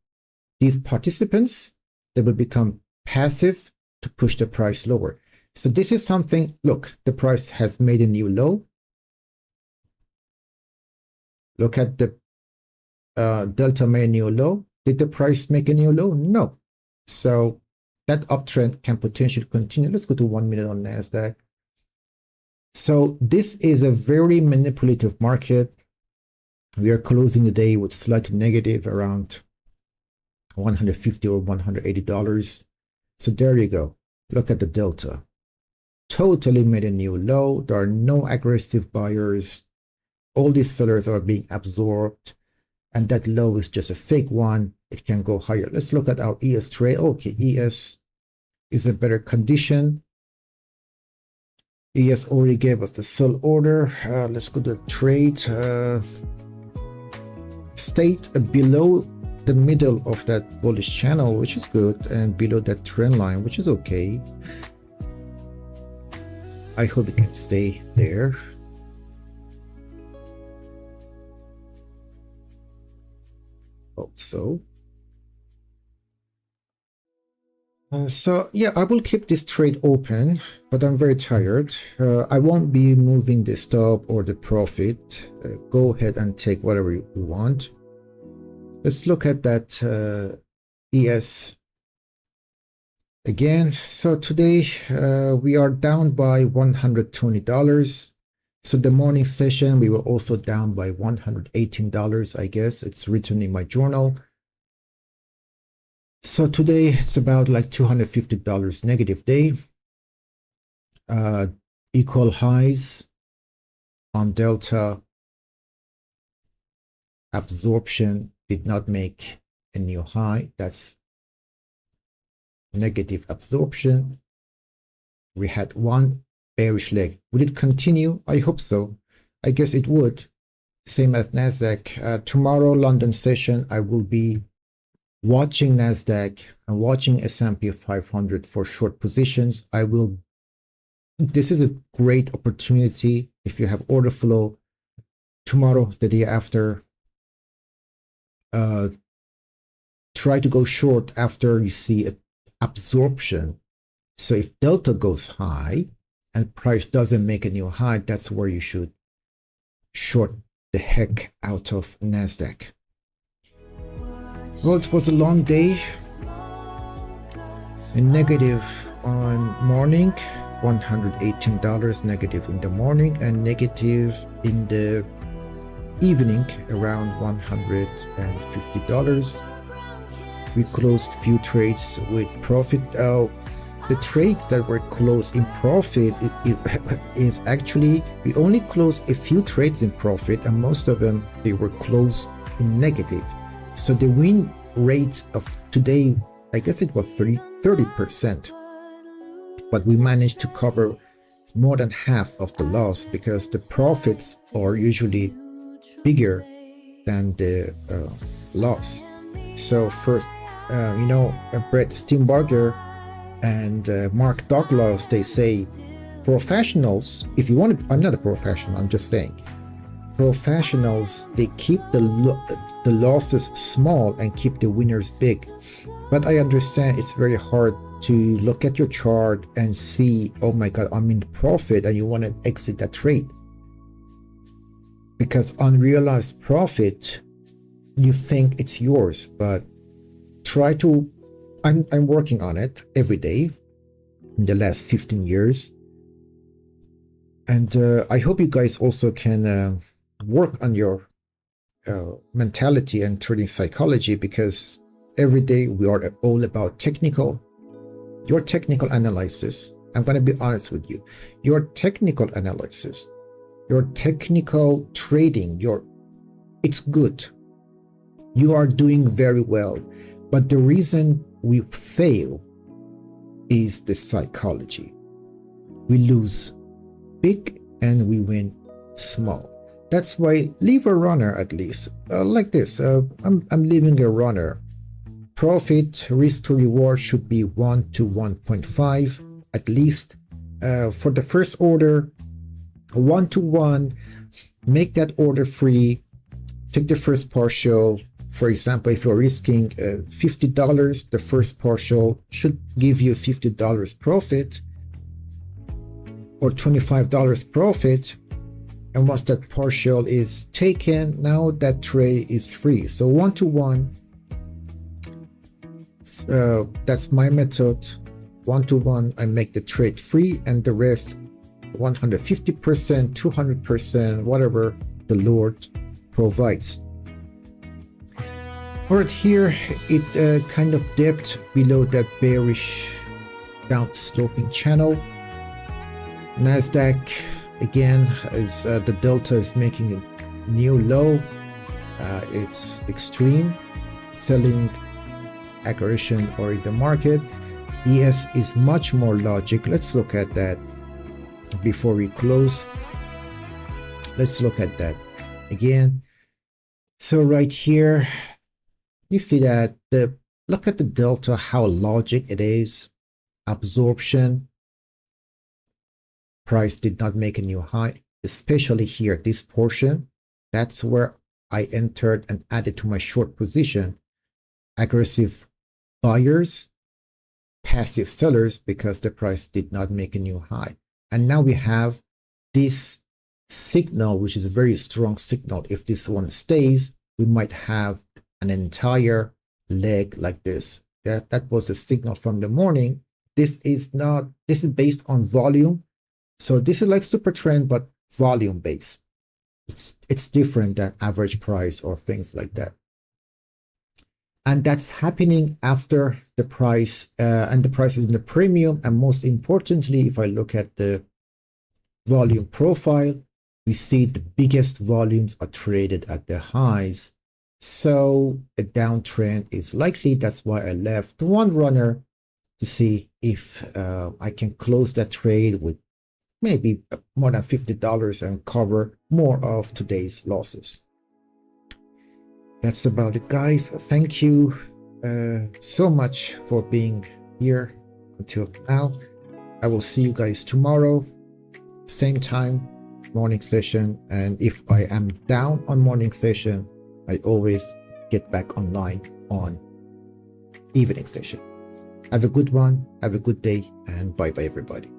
these participants, they will become passive to push the price lower. So this is something, look, the price has made a new low. Look at the delta made a new low. Did the price make a new low? No. So that uptrend can potentially continue. Let's go to 1 minute on NASDAQ. So this is a very manipulative market. We are closing the day with slightly negative around $150 or $180. So there you go. Look at the delta. Totally made a new low. There are no aggressive buyers. All these sellers are being absorbed. And that low is just a fake one. It can go higher. Let's look at our ES trade. Okay, ES is a better condition. ES already gave us the sell order. Let's go to trade. Stayed below the middle of that bullish channel, which is good, and below that trend line, which is okay. I hope it can stay there. Hope so. So yeah, I will keep this trade open, but I'm very tired. I won't be moving the stop or the profit. Go ahead and take whatever you want. Let's look at that ES again. So today we are down by $120. So the morning session, we were also down by $118, I guess. It's written in my journal. So today it's about like $250 negative day. Equal highs on delta. Absorption did not make a new high. That's negative absorption. We had one bearish leg. Will it continue? I hope so. I guess it would. Same as NASDAQ. Tomorrow, London session, I will be watching NASDAQ and watching S&P 500 for short positions. This is a great opportunity if you have order flow tomorrow, the day after. Try to go short after you see an absorption. So if delta goes high and price doesn't make a new high, that's where you should short the heck out of NASDAQ. Well, it was a long day. A negative on morning, $118 negative in the morning, and negative in the evening around $150. We closed few trades with profit. The trades that were closed in profit is actually, we only closed a few trades in profit, and most of them, they were closed in negative. So the win rate of today, I guess it was 30%, but we managed to cover more than half of the loss because the profits are usually bigger than the loss. So first, Brett Steenbarger and Mark Douglas, they say professionals, if you want to, I'm not a professional, I'm just saying, professionals, they keep the losses small and keep the winners big. But I understand it's very hard to look at your chart and see, oh my God, I'm in profit, and you want to exit that trade. Because unrealized profit, you think it's yours, but try to, I'm working on it every day in the last 15 years. And I hope you guys also can work on your mentality and trading psychology, because every day we are all about your technical analysis. I'm going to be honest with you. Your technical analysis, your technical trading, it's good. You are doing very well. But the reason we fail is the psychology. We lose big and we win small. That's why leave a runner at least like this. I'm leaving a runner. Profit risk to reward should be 1 to 1.5 at least. For the first order, 1 to 1, make that order free. Take the first partial. For example, if you're risking $50, the first partial should give you $50 profit or $25 profit. And once that partial is taken, now that trade is free. So 1 to 1, that's my method. 1 to 1, I make the trade free, and the rest 150%, 200%, whatever the Lord provides. All right, here it kind of dipped below that bearish down sloping channel. Nasdaq again, as the delta is making a new low. It's extreme selling aggression or in the market. ES is much more logic. Let's look at that before we close. Let's look at that again. So right here, you see that look at the delta, how logic it is. Absorption. Price did not make a new high, especially here, this portion. That's where I entered and added to my short position. Aggressive buyers, passive sellers, because the price did not make a new high. And now we have this signal, which is a very strong signal. If this one stays, we might have an entire leg like this. That was the signal from the morning. This is based on volume. So this is like super trend, but volume based. It's different than average price or things like that. And that's happening after the price, and the price is in the premium. And most importantly, if I look at the volume profile, we see the biggest volumes are traded at the highs. So a downtrend is likely. That's why I left one runner to see if I can close that trade with maybe more than $50 and cover more of today's losses. That's about it, guys. Thank you so much for being here until now. I will see you guys tomorrow, same time, morning session. And if I am down on morning session, I always get back online on evening session. Have a good one, have a good day, and bye bye everybody.